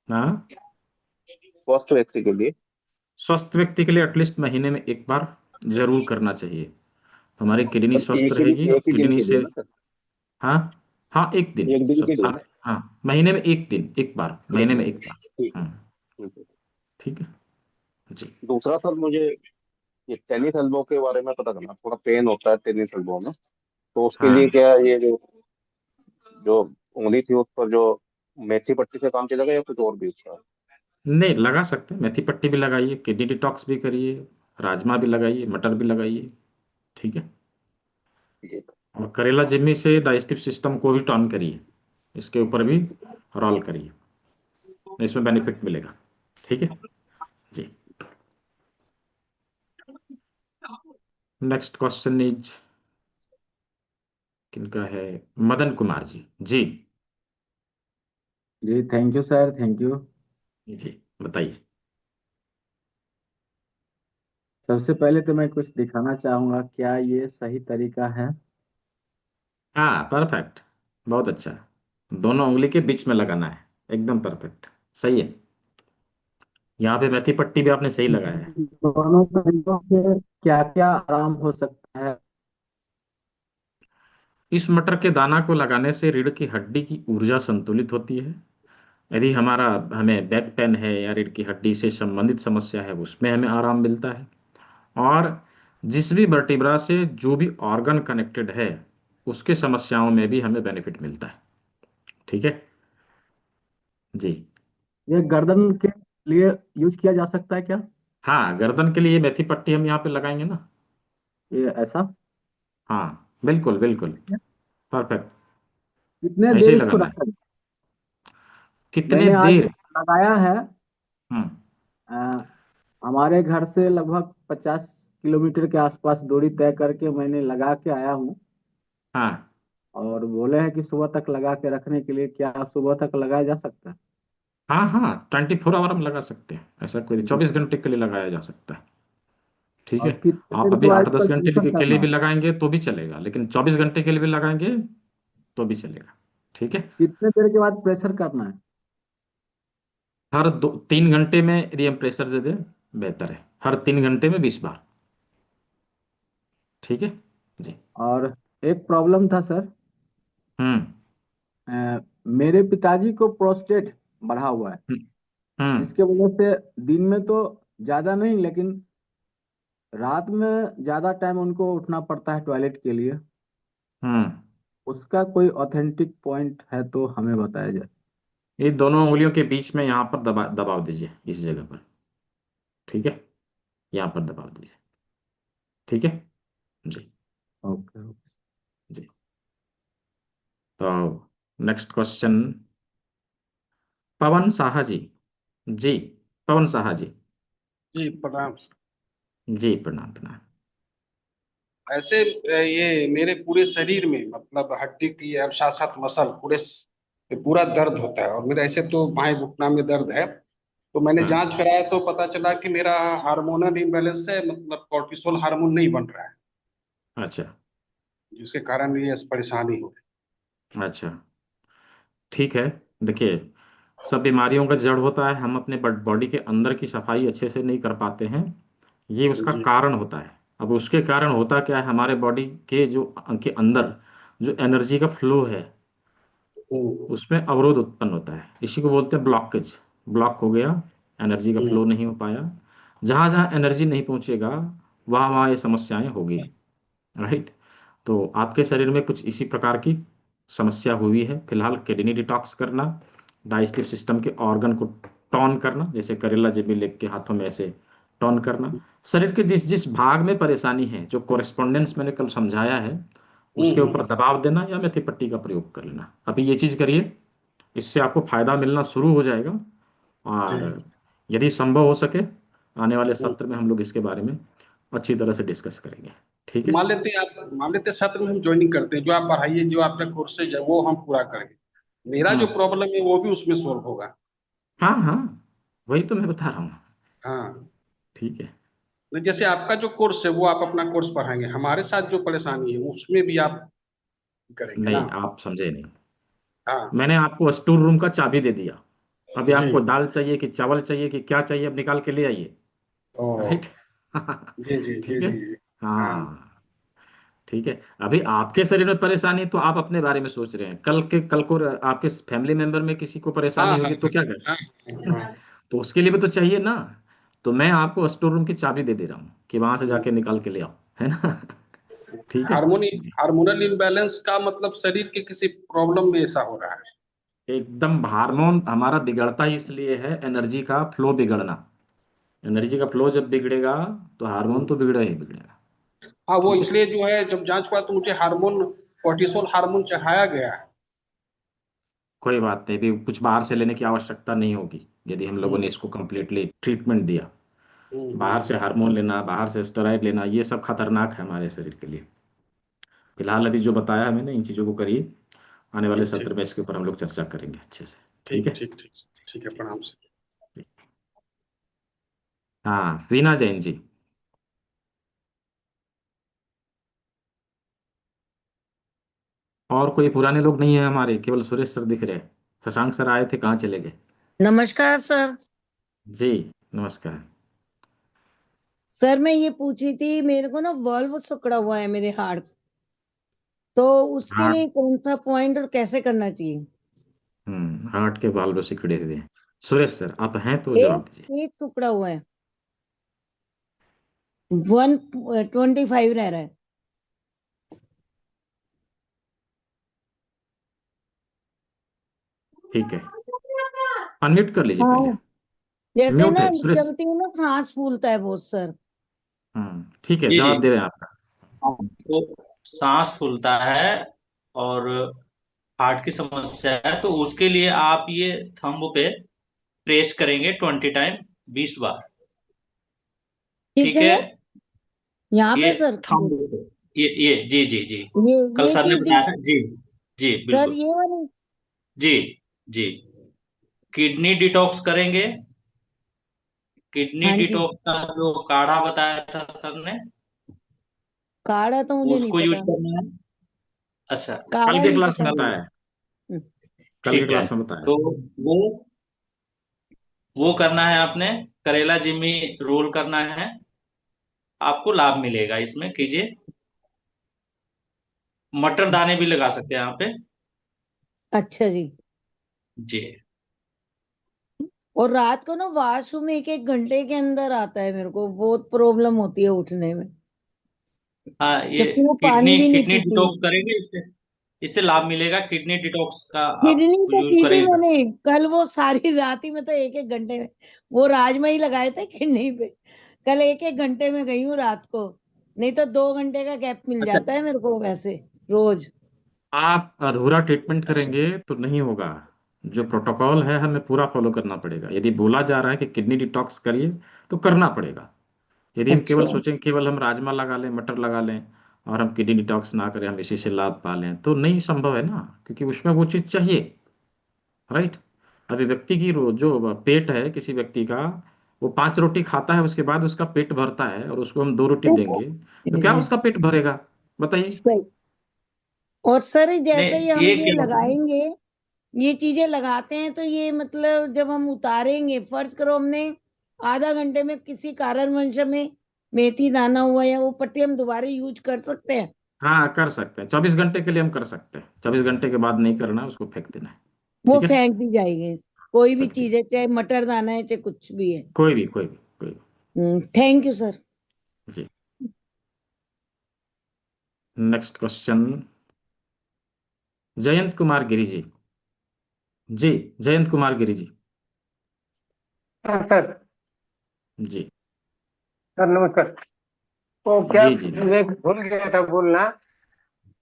हाँ, स्वस्थ व्यक्ति के लिए। स्वस्थ व्यक्ति के लिए एटलीस्ट महीने में एक बार जरूर करना चाहिए, हमारी किडनी सर स्वस्थ रहेगी, एक ही दिन किडनी के लिए से। ना सर? हाँ हाँ, एक दिन एक दिन के लिए सप्ताह ना? में, हाँ महीने में एक दिन, एक बार, महीने में एक बार। ठीक है, हम्म। ठीक है। ठीक है जी। दूसरा सर मुझे ये टेनिस एल्बो के बारे में पता करना, थोड़ा पेन होता है टेनिस एल्बो में, तो उसके लिए हाँ, क्या ये जो जो उंगली थी उस पर जो मेथी पट्टी से काम चलेगा या कुछ और भी उसका? नहीं लगा सकते हैं, मेथी पट्टी भी लगाइए, किडनी डिटॉक्स भी करिए, राजमा भी लगाइए, मटर भी लगाइए। ठीक है। जी और करेला जिम्मी से डाइजेस्टिव सिस्टम को भी टर्न करिए, इसके ऊपर भी रोल करिए, इसमें बेनिफिट मिलेगा। ठीक है जी। नेक्स्ट क्वेश्चन इज, किनका है, मदन कुमार जी। जी जी thank you sir, thank you. जी बताइए। सबसे पहले तो मैं कुछ दिखाना चाहूंगा, क्या ये सही तरीका है? हाँ परफेक्ट, बहुत अच्छा, दोनों उंगली के बीच में लगाना है, एकदम परफेक्ट, सही है। यहाँ पे मेथी पट्टी भी आपने सही लगाया है। दोनों तरीकों से क्या क्या आराम हो सकता है? इस मटर के दाना को लगाने से रीढ़ की हड्डी की ऊर्जा संतुलित होती है। यदि हमें बैक पेन है या रीढ़ की हड्डी से संबंधित समस्या है, उसमें हमें आराम मिलता है। और जिस भी वर्टिब्रा से जो भी ऑर्गन कनेक्टेड है उसके समस्याओं में भी हमें बेनिफिट मिलता है। ठीक है जी। ये गर्दन के लिए यूज किया जा सकता है क्या? हाँ, गर्दन के लिए मेथी पट्टी हम यहाँ पे लगाएंगे ना। ये ऐसा हाँ बिल्कुल बिल्कुल, परफेक्ट, कितने ऐसे देर ही इसको लगाना है। रखा जाए? कितने मैंने आज देर? लगाया है। हम्म। अ, हमारे घर से लगभग 50 किलोमीटर के आसपास दूरी तय करके मैंने लगा के आया हूँ। हाँ और बोले हैं कि सुबह तक लगा के रखने के लिए, क्या सुबह तक लगाया जा सकता है? हाँ हाँ, 24 आवर हम लगा सकते हैं, ऐसा कोई 24 घंटे के लिए लगाया जा सकता है। ठीक है। और कितने आप देर के अभी बाद आठ दस घंटे प्रेशर के लिए करना भी है? लगाएंगे तो भी चलेगा, लेकिन 24 घंटे के लिए भी लगाएंगे तो भी चलेगा। ठीक है। कितने देर के बाद प्रेशर करना है? हर 3 घंटे में यदि हम प्रेशर दे दें बेहतर है, हर 3 घंटे में 20 बार। ठीक है जी। और एक प्रॉब्लम था सर। हम्म मेरे पिताजी को प्रोस्टेट बढ़ा हुआ है, हम्म हम्म जिसके वजह से दिन में तो ज्यादा नहीं, लेकिन रात में ज्यादा टाइम उनको उठना पड़ता है टॉयलेट के लिए। हम्म। उसका कोई ऑथेंटिक पॉइंट है तो हमें बताया जाए। ये दोनों उंगलियों के बीच में यहाँ पर दबाव दीजिए, इस जगह पर। ठीक है, यहाँ पर दबाव दीजिए। ठीक है जी। ओके। जी। तो नेक्स्ट क्वेश्चन, पवन साहा जी। जी, पवन साहा जी। जी प्रणाम। जी प्रणाम प्रणाम। ऐसे ये मेरे पूरे शरीर में मतलब हड्डी की और साथ साथ मसल पूरा दर्द होता है, और मेरा ऐसे तो बाएं घुटना में दर्द है। तो मैंने हाँ जांच कराया तो पता चला कि मेरा हार्मोनल इम्बैलेंस है, मतलब कॉर्टिसोल हार्मोन नहीं बन रहा है, अच्छा जिसके कारण ये परेशानी हो अच्छा। ठीक है। देखिए, सब बीमारियों का जड़ होता है हम अपने बॉडी के अंदर की सफाई अच्छे से नहीं कर पाते हैं, ये रही। उसका जी। कारण होता है। अब उसके कारण होता क्या है, हमारे बॉडी के के अंदर जो एनर्जी का फ्लो है हम्म, उसमें अवरोध उत्पन्न होता है, इसी को बोलते हैं ब्लॉकेज। ब्लॉक हो गया, एनर्जी का हम्म, फ्लो नहीं हो पाया। जहाँ जहाँ एनर्जी नहीं पहुँचेगा वहाँ वहाँ ये समस्याएं होगी। राइट। तो आपके शरीर में कुछ इसी प्रकार की समस्या हुई है फिलहाल। किडनी डिटॉक्स करना, डाइजेस्टिव सिस्टम के ऑर्गन को टॉन करना, जैसे करेला जेबी लेग के हाथों में ऐसे टॉन करना, शरीर के जिस जिस भाग में परेशानी है जो कोरेस्पोंडेंस मैंने कल समझाया है उसके ऊपर हम्म, दबाव देना या मेथी पट्टी का प्रयोग कर लेना। अभी ये चीज करिए, इससे आपको फायदा मिलना शुरू हो जाएगा। जी। और यदि संभव हो सके आने वाले हम्म। सत्र में हम लोग इसके बारे में अच्छी तरह से डिस्कस करेंगे। ठीक है। मान लेते सत्र में हम ज्वाइनिंग करते हैं, जो आप पढ़ाइए, जो आपका कोर्सेज है वो हम पूरा करेंगे, मेरा जो हम्म। प्रॉब्लम है वो भी उसमें सोल्व होगा। हाँ हाँ, वही तो मैं बता रहा हूँ। हाँ। ठीक है। तो जैसे आपका जो कोर्स है वो आप अपना कोर्स पढ़ाएंगे, हमारे साथ जो परेशानी है उसमें भी आप करेंगे ना। नहीं, आप समझे नहीं। हाँ। मैंने आपको स्टोर रूम का चाबी दे दिया, अभी जी। आपको दाल चाहिए कि चावल चाहिए कि क्या चाहिए, अब निकाल के ले आइए। ओ। राइट। जी जी जी ठीक है। जी। हाँ। हाँ ठीक है। अभी आपके शरीर में परेशानी है तो आप अपने बारे में सोच रहे हैं, कल को आपके फैमिली मेंबर में किसी को हाँ परेशानी हाँ होगी तो क्या करें? हाँ हाँ। तो उसके लिए भी तो चाहिए ना। तो मैं आपको स्टोर रूम की चाबी दे दे रहा हूँ कि वहां से जाके निकाल के ले आओ, है ना? ठीक है हार्मोनी जी। हार्मोनल इम्बैलेंस का मतलब शरीर के किसी प्रॉब्लम में ऐसा हो रहा है। एकदम हार्मोन हमारा बिगड़ता ही इसलिए है, एनर्जी का फ्लो बिगड़ना। एनर्जी का फ्लो जब बिगड़ेगा तो हार्मोन हम्म। तो बिगड़ा ही बिगड़ेगा। हाँ, वो ठीक है। इसलिए जो है जब जांच हुआ तो मुझे हार्मोन कॉर्टिसोल हार्मोन चढ़ाया गया है। कोई बात नहीं, भी कुछ बाहर से लेने की आवश्यकता नहीं होगी यदि हम लोगों ने हम्म, इसको कम्प्लीटली ट्रीटमेंट दिया। बाहर हम्म। से हार्मोन लेना, बाहर से स्टेरॉइड लेना, ये सब खतरनाक है हमारे शरीर के लिए। फिलहाल अभी जो बताया है मैंने, इन चीज़ों को करिए, आने वाले ठीक ठीक सत्र में इसके ऊपर हम लोग चर्चा करेंगे अच्छे से। ठीक है। ठीक ठीक। ठीक है, प्रणाम सर। हाँ, रीना जैन जी। और कोई पुराने लोग नहीं है हमारे, केवल सुरेश सर दिख रहे हैं। शशांक सर आए थे, कहाँ चले गए? नमस्कार सर। जी नमस्कार। सर मैं ये पूछ रही थी, मेरे को ना वाल्व सिकुड़ा हुआ है मेरे हार्ट, तो उसके हाँ। लिए कौन सा पॉइंट और कैसे करना चाहिए? हार्ट के बाल बस सिकुड़े हुए हैं। सुरेश सर आप हैं तो जवाब दीजिए। एक टुकड़ा हुआ है, 125 रह रहा है। ठीक है, अनम्यूट कर लीजिए पहले। हाँ, जैसे म्यूट ना है सुरेश। चलती हूँ ना सांस फूलता है बहुत सर। ठीक है, जी जी। जवाब दे रहे हैं आपका। तो सांस फूलता है और हार्ट की समस्या है, तो उसके लिए आप ये थंब पे प्रेस करेंगे 20 टाइम, 20 बार। किस ठीक है। जगह? यहाँ ये पे सर? थंब पे, ये जी जी जी, कल ये सर ने किडनी, बताया था जी। जी सर बिल्कुल। ये वाली। जी जी, किडनी डिटॉक्स करेंगे। किडनी हाँ जी, डिटॉक्स का जो काढ़ा बताया था सर ने, काढ़ा तो मुझे नहीं उसको यूज पता, करना है। अच्छा, कल काढ़ा के नहीं क्लास पता में मुझे। बताया है, कल के ठीक है। क्लास में बताया तो है। वो वो करना है आपने, करेला जिम्मी रोल करना है, आपको लाभ मिलेगा इसमें, कीजिए। मटर दाने भी लगा सकते हैं यहाँ पे। अच्छा जी। जी। और रात को ना वॉशरूम 1-1 घंटे के अंदर आता है, मेरे को बहुत प्रॉब्लम होती है उठने में, हाँ, ये जबकि मैं पानी किडनी भी नहीं किडनी पीती। डिटॉक्स करेंगे, इससे इससे लाभ मिलेगा। किडनी डिटॉक्स का आप किडनी तो यूज पी थी करेंगे। मैंने कल, वो सारी रात ही में तो 1-1 घंटे में, वो राजमा ही लगाए थे किडनी पे, कल 1-1 घंटे में गई हूँ रात को, नहीं तो 2 घंटे का गैप मिल अच्छा जाता है मेरे को वैसे रोज। आप अधूरा ट्रीटमेंट करेंगे तो नहीं होगा। जो प्रोटोकॉल है हमें पूरा फॉलो करना पड़ेगा। यदि बोला जा रहा है कि किडनी डिटॉक्स करिए तो करना पड़ेगा। यदि हम केवल अच्छा, सोचें केवल हम राजमा लगा लें, मटर लगा लें और हम किडनी डिटॉक्स ना करें, हम इसी से लाभ पा लें, तो नहीं संभव है ना, क्योंकि उसमें वो चीज़ चाहिए। राइट। अभी व्यक्ति की जो पेट है किसी व्यक्ति का, वो 5 रोटी खाता है, उसके बाद उसका पेट भरता है, और उसको हम 2 रोटी देंगे तो क्या उसका पेट भरेगा? बताइए। सही। और सर जैसे ही नहीं, हम ये ये क्या होता है। लगाएंगे, ये चीजें लगाते हैं, तो ये मतलब जब हम उतारेंगे, फर्ज करो हमने आधा घंटे में किसी कारणवश में मेथी दाना हुआ या वो पट्टी, हम दोबारा यूज कर सकते हैं? हाँ, कर सकते हैं, 24 घंटे के लिए हम कर सकते हैं, 24 घंटे के बाद नहीं करना है, उसको फेंक देना है। वो ठीक है। फेंक दी जाएगी, कोई भी फेंक दी, चीज है, चाहे मटर दाना है, चाहे कुछ भी है। कोई भी। Thank you sir. जी। Next question, Jayant Kumar Giri ji. जी, जयंत कुमार गिरी जी। हाँ सर। जी सर नमस्कार। वो क्या, जी जी मैं नमस्कार। भूल गया था बोलना।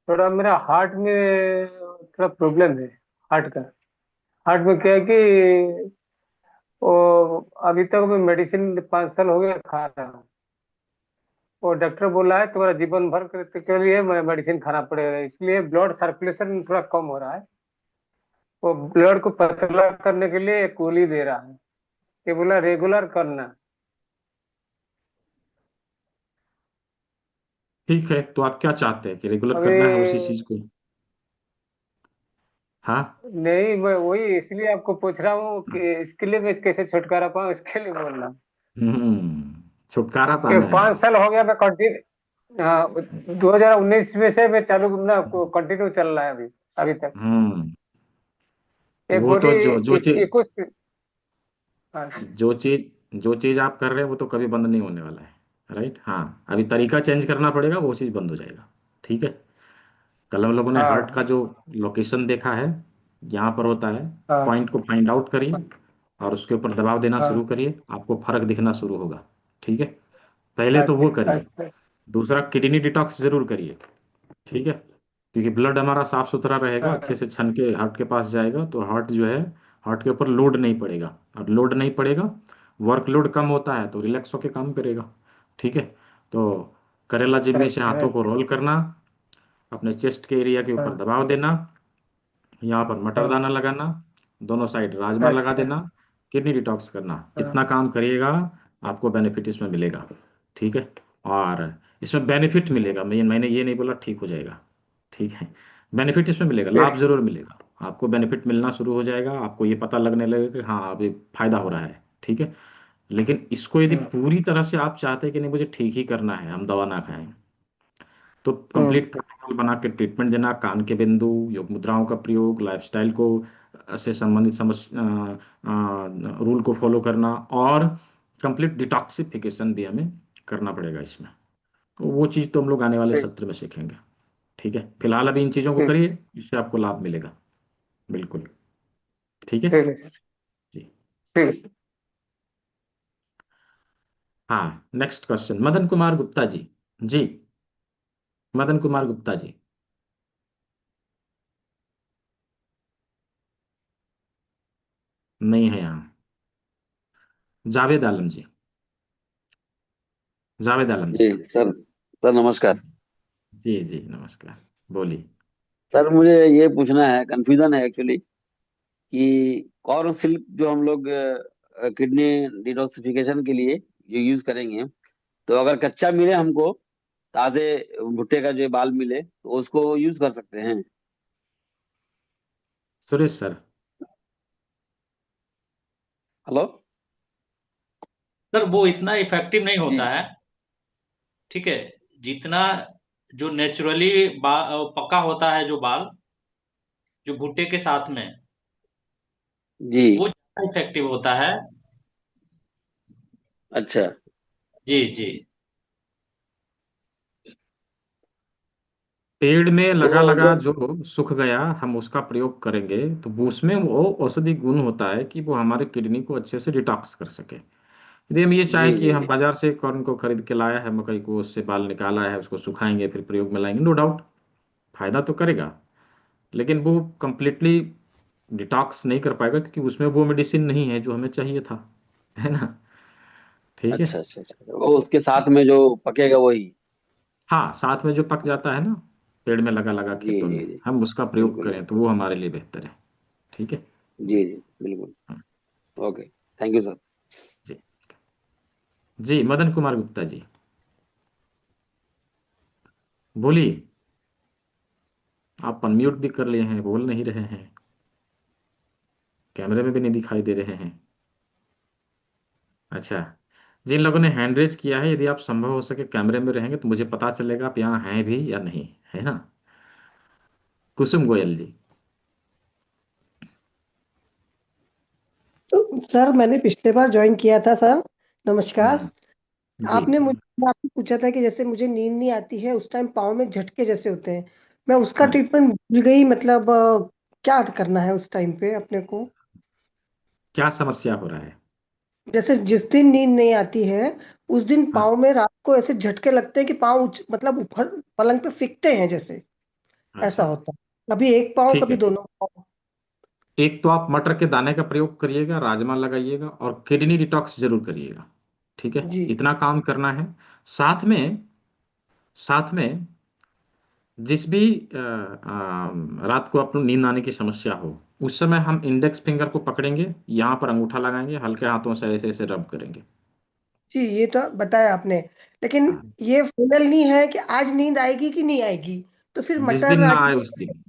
थोड़ा मेरा हार्ट में थोड़ा प्रॉब्लम है, हार्ट का। हार्ट में क्या है कि वो अभी तक मैं मेडिसिन 5 साल हो गया खा रहा हूँ। वो डॉक्टर बोला है तुम्हारा जीवन भर के लिए मैं मेडिसिन खाना पड़ेगा, इसलिए ब्लड सर्कुलेशन थोड़ा कम हो रहा है। वो ब्लड को पतला करने के लिए एक गोली दे रहा है, ये बोला रेगुलर करना। ठीक है, तो आप क्या चाहते हैं कि रेगुलर करना है उसी अभी चीज को? हाँ। नहीं, मैं वही इसलिए आपको पूछ रहा हूँ कि इसके लिए मैं कैसे छुटकारा पाऊँ, इसके लिए बोल रहा हूँ छुटकारा कि पाना है। 5 साल हो गया मैं कंटिन्यू। हाँ, 2019 में से मैं चालू ना कंटिन्यू चल रहा है अभी अभी तक। हम्म तो एक वो गोली तो जो चीज 21। हाँ। जो चीज आप कर रहे हैं वो तो कभी बंद नहीं होने वाला है। राइट। हाँ, अभी तरीका चेंज करना पड़ेगा, वो चीज बंद हो जाएगा। ठीक है। कल हम लोगों ने हार्ट का हाँ। जो लोकेशन देखा है, यहाँ पर होता है, हाँ। पॉइंट को फाइंड आउट करिए और उसके ऊपर दबाव देना हाँ। शुरू करिए, आपको फर्क दिखना शुरू होगा। ठीक है। पहले तो वो अच्छा करिए। अच्छा। दूसरा, किडनी डिटॉक्स जरूर करिए। ठीक है। क्योंकि ब्लड हमारा साफ सुथरा रहेगा, अच्छे हाँ। से छन के हार्ट के पास जाएगा, तो हार्ट जो है, हार्ट के ऊपर लोड नहीं पड़ेगा। और लोड नहीं पड़ेगा, वर्कलोड कम होता है तो रिलैक्स होके काम करेगा। ठीक है। तो करेला जिम्मी से अच्छा हाथों को रोल करना, अपने चेस्ट के एरिया के ऊपर हाँ। दबाव देना, यहाँ पर मटर हाँ। दाना लगाना, दोनों साइड राजमा लगा अच्छा। देना, किडनी डिटॉक्स करना। हाँ। इतना काम करिएगा, आपको बेनिफिट इसमें मिलेगा। ठीक है। और इसमें बेनिफिट मिलेगा, मैंने ये नहीं बोला ठीक हो जाएगा। ठीक है। बेनिफिट इसमें मिलेगा, लाभ ठीक। जरूर मिलेगा। आपको बेनिफिट मिलना शुरू हो जाएगा, आपको ये पता लगने लगेगा कि हाँ अभी फायदा हो रहा है। ठीक है। लेकिन इसको यदि हम्म। पूरी तरह से आप चाहते हैं कि नहीं मुझे ठीक ही करना है, हम दवा ना खाएं, तो हम्म। कंप्लीट प्रोटोकॉल बना के ट्रीटमेंट देना, कान के बिंदु, योग मुद्राओं का प्रयोग, लाइफस्टाइल को से संबंधित रूल को फॉलो करना, और कंप्लीट डिटॉक्सिफिकेशन भी हमें करना पड़ेगा इसमें। तो वो चीज़ तो हम लोग आने वाले ठीक। सत्र में सीखेंगे। ठीक है। फिलहाल अभी इन चीज़ों को ठीक। करिए, इससे आपको लाभ मिलेगा। बिल्कुल। ठीक है। ठीक है सर। जी। ठीक है सर। हाँ, नेक्स्ट क्वेश्चन, मदन कुमार गुप्ता जी। जी, मदन कुमार गुप्ता जी। नहीं है यहाँ। जावेद आलम जी। जावेद आलम जी। जी सर। सर नमस्कार। जी जी नमस्कार, बोलिए। सर मुझे ये पूछना है, कंफ्यूजन है एक्चुअली, कि कॉर्न सिल्क जो हम लोग किडनी डिटॉक्सिफिकेशन के लिए जो यूज करेंगे, तो अगर कच्चा मिले हमको, ताजे भुट्टे का जो बाल मिले, तो उसको यूज कर सकते हैं? सुरेश सर। हेलो। सर वो इतना इफेक्टिव नहीं जी होता है, ठीक है। जितना जो नेचुरली पका होता है जो बाल, जो भुट्टे के साथ में, जी। वो ज्यादा इफेक्टिव होता है। अच्छा। जी जी। पेड़ में लगा तो लगा जब जो सूख गया, हम उसका प्रयोग करेंगे तो वो उसमें वो औषधि गुण होता है कि वो हमारे किडनी को अच्छे से डिटॉक्स कर सके। यदि हम ये जी चाहें कि जी हम जी। बाजार से कॉर्न को खरीद के लाया है, मकई को, उससे बाल निकाला है, उसको सुखाएंगे फिर प्रयोग में लाएंगे, नो डाउट फायदा तो करेगा, लेकिन वो कंप्लीटली डिटॉक्स नहीं कर पाएगा क्योंकि उसमें वो मेडिसिन नहीं है जो हमें चाहिए था, है ना। ठीक है। अच्छा अच्छा अच्छा, वो उसके साथ में जो पकेगा वही। हाँ, साथ में जो पक जाता है ना, पेड़ में लगा लगा जी खेतों जी में, जी। हम उसका प्रयोग बिल्कुल करें तो बिल्कुल। वो हमारे लिए बेहतर है। ठीक है। जी जी बिल्कुल। हाँ, ओके। Thank you sir. जी जी। मदन कुमार गुप्ता जी, बोलिए। आप अनम्यूट भी कर लिए हैं, बोल नहीं रहे हैं, कैमरे में भी नहीं दिखाई दे रहे हैं। अच्छा, जिन लोगों ने हैंड रेज किया है, यदि आप संभव हो सके कैमरे में रहेंगे तो मुझे पता चलेगा आप यहाँ हैं भी या नहीं, है ना। कुसुम गोयल जी। तो सर मैंने पिछले बार ज्वाइन किया था सर। नमस्कार। जी आपने मुझे आपसे पूछा था कि जैसे मुझे नींद नहीं आती है उस टाइम पाँव में झटके जैसे होते हैं, मैं उसका हाँ, ट्रीटमेंट भूल गई, मतलब क्या करना है उस टाइम पे अपने को? क्या समस्या हो रहा है। जैसे जिस दिन नींद नहीं आती है उस दिन हाँ, पाँव में रात को ऐसे झटके लगते हैं कि पाँव मतलब ऊपर पलंग पे फिकते हैं जैसे, ऐसा अच्छा, होता है, कभी एक पाँव ठीक कभी है। दोनों पाँव। एक तो आप मटर के दाने का प्रयोग करिएगा, राजमा लगाइएगा, और किडनी डिटॉक्स जरूर करिएगा। ठीक है, जी इतना काम करना है। साथ में जिस भी रात को आपको नींद आने की समस्या हो, उस समय हम इंडेक्स फिंगर को पकड़ेंगे, यहाँ पर अंगूठा लगाएंगे, हल्के हाथों से ऐसे ऐसे रब करेंगे। जी, ये तो बताया आपने, लेकिन हाँ, ये फाइनल नहीं है कि आज नींद आएगी कि नहीं आएगी, तो फिर जिस मटर दिन ना आए राजमा। उस दिन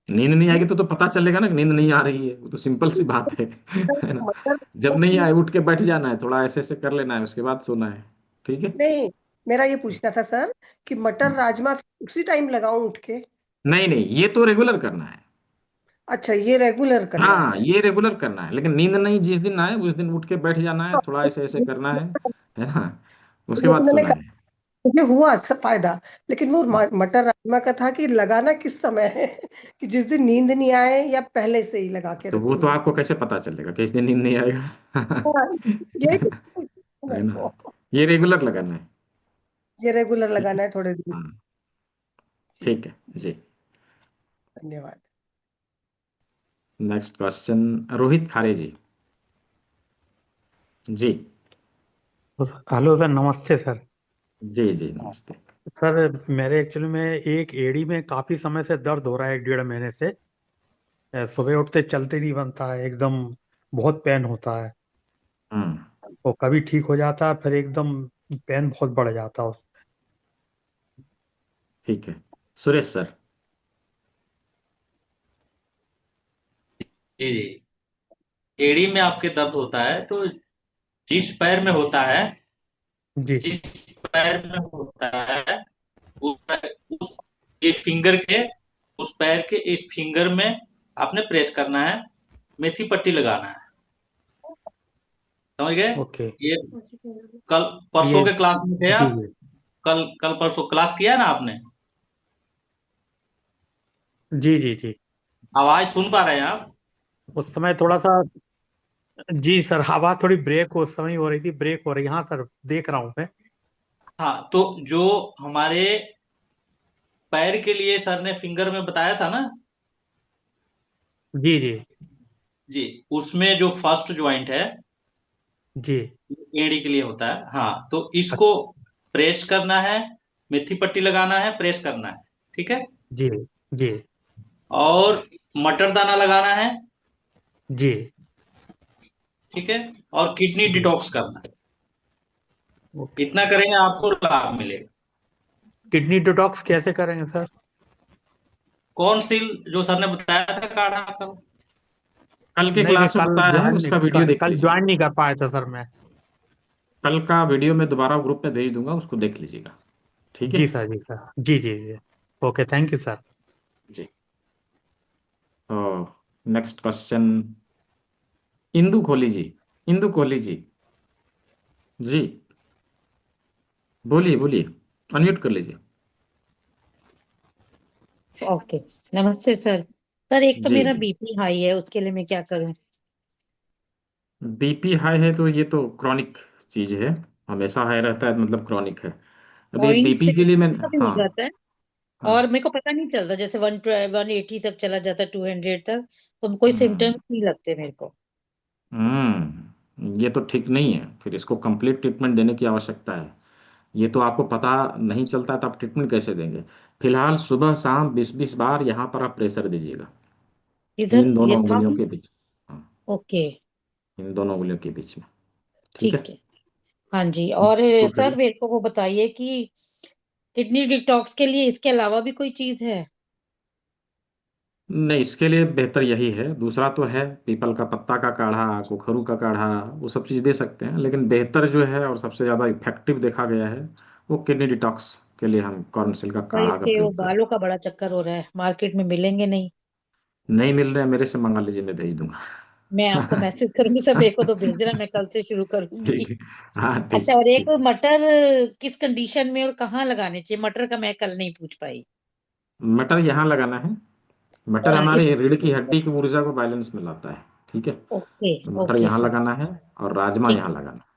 नींद नहीं जी, आएगी तो पता चलेगा ना कि नींद नहीं आ रही है, वो तो सिंपल सी बात है ना। मटर जब नहीं आए उठ के बैठ जाना है, थोड़ा ऐसे ऐसे कर लेना है, उसके बाद सोना है। ठीक है। नहीं, मेरा ये पूछना था सर कि मटर हम्म। राजमा उसी टाइम लगाऊं उठ के? नहीं नहीं, ये तो रेगुलर करना है। अच्छा, ये रेगुलर करना हाँ, है। ये रेगुलर करना है, लेकिन नींद नहीं जिस दिन आए उस दिन उठ के बैठ जाना है, थोड़ा ऐसे ऐसे करना है ना, उसके वो तो बाद मैंने सोना कहा, है। मुझे हुआ अच्छा फायदा, लेकिन वो मटर राजमा का था कि लगाना किस समय है कि जिस दिन नींद नहीं आए या पहले से ही लगा के तो वो तो रखूं? आपको कैसे पता चलेगा कि इस दिन नींद नहीं आएगा। हाँ, यही तो है मेरे ना, को, ये रेगुलर लगाना है। ये रेगुलर ठीक है। लगाना है थोड़े दिन। हाँ, जी, ठीक है जी। धन्यवाद। नेक्स्ट क्वेश्चन, रोहित खारे जी। जी हेलो सर, नमस्ते सर। जी जी नमस्ते। सर मेरे एक्चुअली में एक एड़ी में काफी समय से दर्द हो रहा है, 1.5 महीने से। सुबह उठते चलते नहीं बनता है एकदम, बहुत पेन होता है। हम्म। और कभी ठीक हो जाता है, फिर एकदम पेन बहुत बढ़ जाता है उस। ठीक है, सुरेश सर। जी जी। एड़ी में आपके दर्द होता है तो जिस पैर में होता है, जी जिस पैर में होता है, उस ये फिंगर के, उस पैर के इस फिंगर में आपने प्रेस करना है, मेथी पट्टी लगाना है। समझ गए? ओके। ये कल परसों ये के क्लास में थे जी आप? जी कल कल परसों क्लास किया है ना आपने? जी जी जी। आवाज सुन पा रहे हैं आप? उस समय थोड़ा सा, जी सर, आवाज थोड़ी ब्रेक उस समय हो रही थी, ब्रेक हो रही। हाँ सर, देख रहा हूँ मैं। हाँ, तो जो हमारे पैर के लिए सर ने फिंगर में बताया था ना, जी जी जी, उसमें जो फर्स्ट ज्वाइंट है, जी। एड़ी के लिए होता है। हाँ, तो इसको प्रेस करना है, मेथी पट्टी लगाना है, प्रेस करना है। ठीक है। जी जी और मटर दाना लगाना है, जी ठीक है। और किडनी जी डिटॉक्स करना है। ओके। इतना करेंगे आपको लाभ मिलेगा। किडनी डिटॉक्स कैसे करेंगे सर? कौन सी जो सर ने बताया था काढ़ा का? कल के नहीं मैं क्लास में कल बताया है, ज्वाइन नहीं उसका वीडियो देख कल लीजिएगा। ज्वाइन नहीं कर पाया था सर मैं। कल का वीडियो मैं दोबारा ग्रुप में भेज दूंगा, उसको देख लीजिएगा। ठीक है जी सर जी सर जी जी जी। Okay thank you sir. जी। तो नेक्स्ट क्वेश्चन, इंदु कोहली जी। इंदु कोहली जी, जी बोलिए बोलिए, अनम्यूट कर लीजिए। ओके। नमस्ते सर। सर एक तो जी मेरा जी। बीपी हाई है, उसके लिए मैं क्या करूं? बीपी हाई है तो ये तो क्रॉनिक चीज है, हमेशा हाई रहता है मतलब क्रॉनिक है। अभी पॉइंट बीपी से के लिए मैं, कभी हो हाँ जाता है हाँ। और मेरे को पता नहीं चलता, जैसे 180 तक चला जाता है, 200 तक, तो कोई हम्म सिम्टम्स नहीं लगते मेरे को। ये तो ठीक नहीं है, फिर इसको कंप्लीट ट्रीटमेंट देने की आवश्यकता है। ये तो आपको पता नहीं चलता है तो आप ट्रीटमेंट कैसे देंगे? फिलहाल सुबह शाम 20-20 बार यहाँ पर आप प्रेशर दीजिएगा, इधर इन ये दोनों था। उंगलियों के बीच। हाँ, ओके। इन दोनों उंगलियों के बीच में। ठीक है। ठीक है। हाँ जी। और तो सर फिर मेरे को वो बताइए कि किडनी डिटॉक्स के लिए इसके अलावा भी कोई चीज है? नहीं, इसके लिए बेहतर यही है, दूसरा तो है पीपल का पत्ता का काढ़ा, कोखरू का काढ़ा, वो सब चीज़ दे सकते हैं, लेकिन बेहतर जो है और सबसे ज़्यादा इफेक्टिव देखा गया है वो किडनी डिटॉक्स के लिए हम कॉर्नसिल का सर काढ़ा का इसके वो प्रयोग करें। बालों का बड़ा चक्कर हो रहा है, मार्केट में मिलेंगे नहीं। नहीं मिल रहे हैं, मेरे से मंगा लीजिए, मैं भेज मैं आपको दूंगा। मैसेज करूंगी, सब मेरे को तो भेज रहा, मैं कल से शुरू करूंगी। ठीक है। हाँ अच्छा, ठीक और एक ठीक। मटर किस कंडीशन में और कहाँ लगाने चाहिए? मटर का मैं कल नहीं पूछ पाई। मटर यहाँ लगाना है। मटर और इस हमारे रीढ़ की हड्डी की ऊर्जा को बैलेंस में लाता है। ठीक है। ओके। तो मटर ओके यहाँ सर। लगाना है और राजमा ठीक यहाँ है। लगाना है।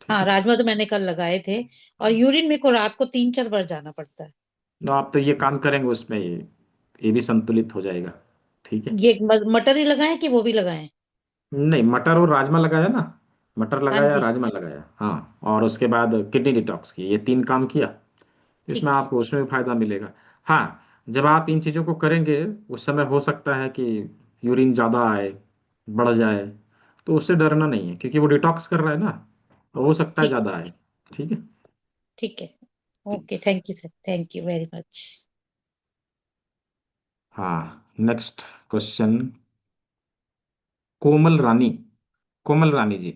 ठीक हाँ, है। राजमा तो मैंने कल लगाए थे। और यूरिन मेरे को रात को 3-4 बार जाना पड़ता है। तो आप तो ये काम करेंगे उसमें ये भी संतुलित हो जाएगा। ठीक है। ये मटर ही लगाएं कि वो भी लगाएं? नहीं, मटर और राजमा लगाया ना, मटर हाँ लगाया जी। राजमा लगाया, हाँ, और उसके बाद किडनी डिटॉक्स की, ये 3 काम किया, तो इसमें ठीक। आपको उसमें भी फायदा मिलेगा। हाँ, जब आप इन चीज़ों को करेंगे उस समय हो सकता है कि यूरिन ज़्यादा आए, बढ़ जाए, तो उससे डरना नहीं है क्योंकि वो डिटॉक्स कर रहा है ना, तो हो सकता है ठीक। ज़्यादा आए। ठीक है। ठीक है। जी। Okay, thank you sir, thank you very much. हाँ, नेक्स्ट क्वेश्चन, कोमल रानी। कोमल रानी जी,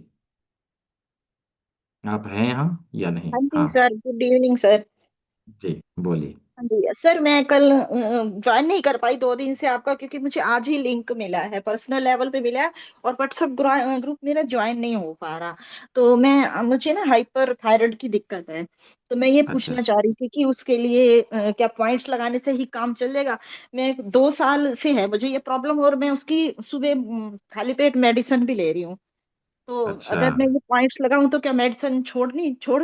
आप हैं यहाँ या नहीं? हाँ जी हाँ सर, गुड इवनिंग सर। जी बोलिए। हाँ जी सर, मैं कल ज्वाइन नहीं कर पाई 2 दिन से आपका, क्योंकि मुझे आज ही लिंक मिला है, पर्सनल लेवल पे मिला है। और व्हाट्सएप ग्रुप मेरा ज्वाइन नहीं हो पा रहा। तो मैं मुझे ना हाइपर थायराइड की दिक्कत है। तो मैं ये अच्छा पूछना अच्छा। चाह रही थी कि उसके लिए क्या पॉइंट्स लगाने से ही काम चलेगा? मैं 2 साल से है मुझे ये प्रॉब्लम, और मैं उसकी सुबह खाली पेट मेडिसिन भी ले रही हूँ। तो अच्छा, अगर मैं ये पॉइंट्स लगाऊं तो क्या मेडिसिन छोड़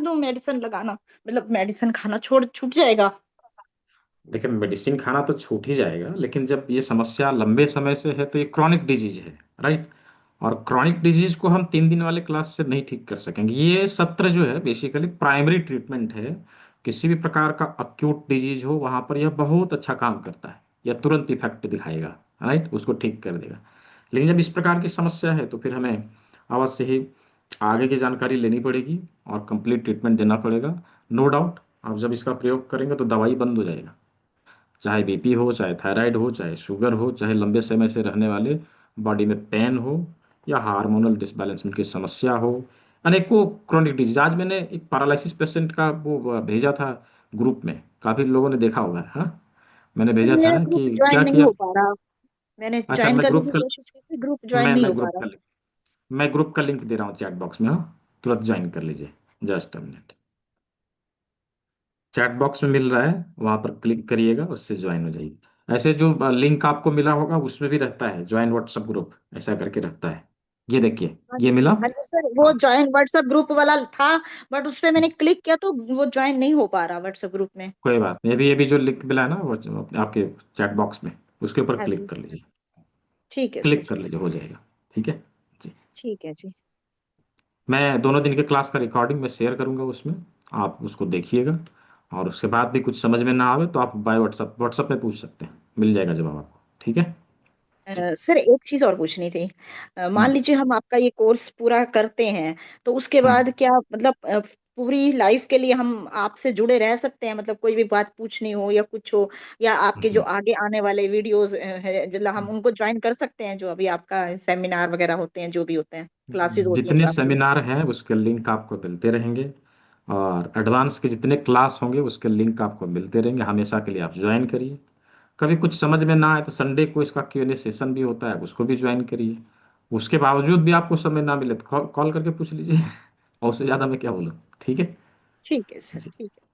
दूं मेडिसिन लगाना, मतलब मेडिसिन खाना छोड़ छूट जाएगा? देखिए मेडिसिन खाना तो छूट ही जाएगा, लेकिन जब ये समस्या लंबे समय से है तो ये क्रॉनिक डिजीज है, राइट। और क्रॉनिक डिजीज को हम 3 दिन वाले क्लास से नहीं ठीक कर सकेंगे। ये सत्र जो है बेसिकली प्राइमरी ट्रीटमेंट है। किसी भी प्रकार का अक्यूट डिजीज हो वहां पर यह बहुत अच्छा काम करता है, यह तुरंत इफेक्ट दिखाएगा, राइट, उसको ठीक कर देगा। लेकिन जब इस प्रकार की समस्या है तो फिर हमें अवश्य ही आगे की जानकारी लेनी पड़ेगी और कंप्लीट ट्रीटमेंट देना पड़ेगा। नो डाउट, आप जब इसका प्रयोग करेंगे तो दवाई बंद हो जाएगा, चाहे बीपी हो, चाहे थायराइड हो, चाहे शुगर हो, चाहे लंबे समय से रहने वाले बॉडी में पेन हो, या हार्मोनल डिसबैलेंसमेंट की समस्या हो, अनेकों क्रॉनिक डिजीज। आज मैंने एक पैरालिसिस पेशेंट का वो भेजा था ग्रुप में, काफी लोगों ने देखा होगा, हाँ, मैंने सर भेजा मेरा था ग्रुप कि ज्वाइन क्या नहीं किया। हो पा रहा। मैंने अच्छा, ज्वाइन करने की कोशिश की थी, ग्रुप ज्वाइन नहीं हो मैं पा ग्रुप रहा। का मैं ग्रुप का लिंक दे रहा हूँ चैट बॉक्स में, हाँ, तुरंत ज्वाइन कर लीजिए, just a minute. Chat box में मिल रहा है, वहां पर क्लिक करिएगा, उससे ज्वाइन हो जाइए। ऐसे जो लिंक आपको मिला होगा उसमें भी रहता है ज्वाइन व्हाट्सएप ग्रुप, ऐसा करके रहता है, ये देखिए, हाँ ये जी मिला। हाँ जी सर, वो हाँ, ज्वाइन व्हाट्सएप ग्रुप वाला था, बट उस पे मैंने क्लिक किया तो वो ज्वाइन नहीं हो पा रहा व्हाट्सएप ग्रुप में। कोई बात नहीं, अभी जो लिंक मिला है ना वो आपके चैट बॉक्स में, उसके ऊपर हाँ क्लिक जी। कर लीजिए, ठीक है क्लिक सर। कर लीजिए, हो जाएगा। ठीक है जी। ठीक है जी। मैं दोनों दिन के क्लास का रिकॉर्डिंग में शेयर करूंगा, उसमें आप उसको देखिएगा और उसके बाद भी कुछ समझ में ना आवे तो आप बाय व्हाट्सएप में पूछ सकते हैं, मिल जाएगा जवाब आपको। ठीक है। सर एक चीज और पूछनी थी। मान हम्म लीजिए हम आपका ये कोर्स पूरा करते हैं तो उसके बाद हम्म क्या मतलब पूरी लाइफ के लिए हम आपसे जुड़े रह सकते हैं, मतलब कोई भी बात पूछनी हो या कुछ हो, या आपके जो हम्म। आगे आने वाले वीडियोस है जो हम उनको ज्वाइन कर सकते हैं, जो अभी आपका सेमिनार वगैरह होते हैं, जो भी होते हैं, क्लासेस होती हैं जो जितने आपकी। सेमिनार हैं उसके लिंक आपको मिलते रहेंगे, और एडवांस के जितने क्लास होंगे उसके लिंक आपको मिलते रहेंगे। हमेशा के लिए आप ज्वाइन करिए। कभी कुछ समझ में ना आए तो संडे को इसका Q&A सेशन भी होता है, उसको भी ज्वाइन करिए। उसके बावजूद भी आपको समय ना मिले तो कॉल करके पूछ लीजिए। और उससे ज़्यादा मैं क्या बोलूँ। ठीक है। ठीक है सर, जी ठीक है,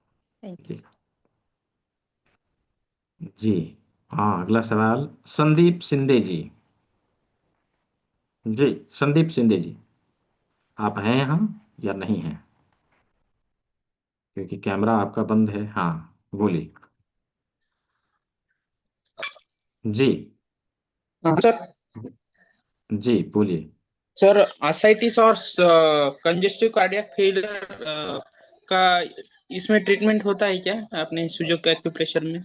थैंक यू। जी जी। हाँ, अगला सवाल संदीप शिंदे जी। जी, संदीप शिंदे जी, आप हैं यहाँ या नहीं हैं? क्योंकि कैमरा आपका बंद है। हाँ, बोलिए। जी हाँ सर। जी बोलिए। सर आसाइटिस और कंजेस्टिव कार्डियक फेलियर का इसमें ट्रीटमेंट होता है क्या अपने सुजोग एक्यूप्रेशर में?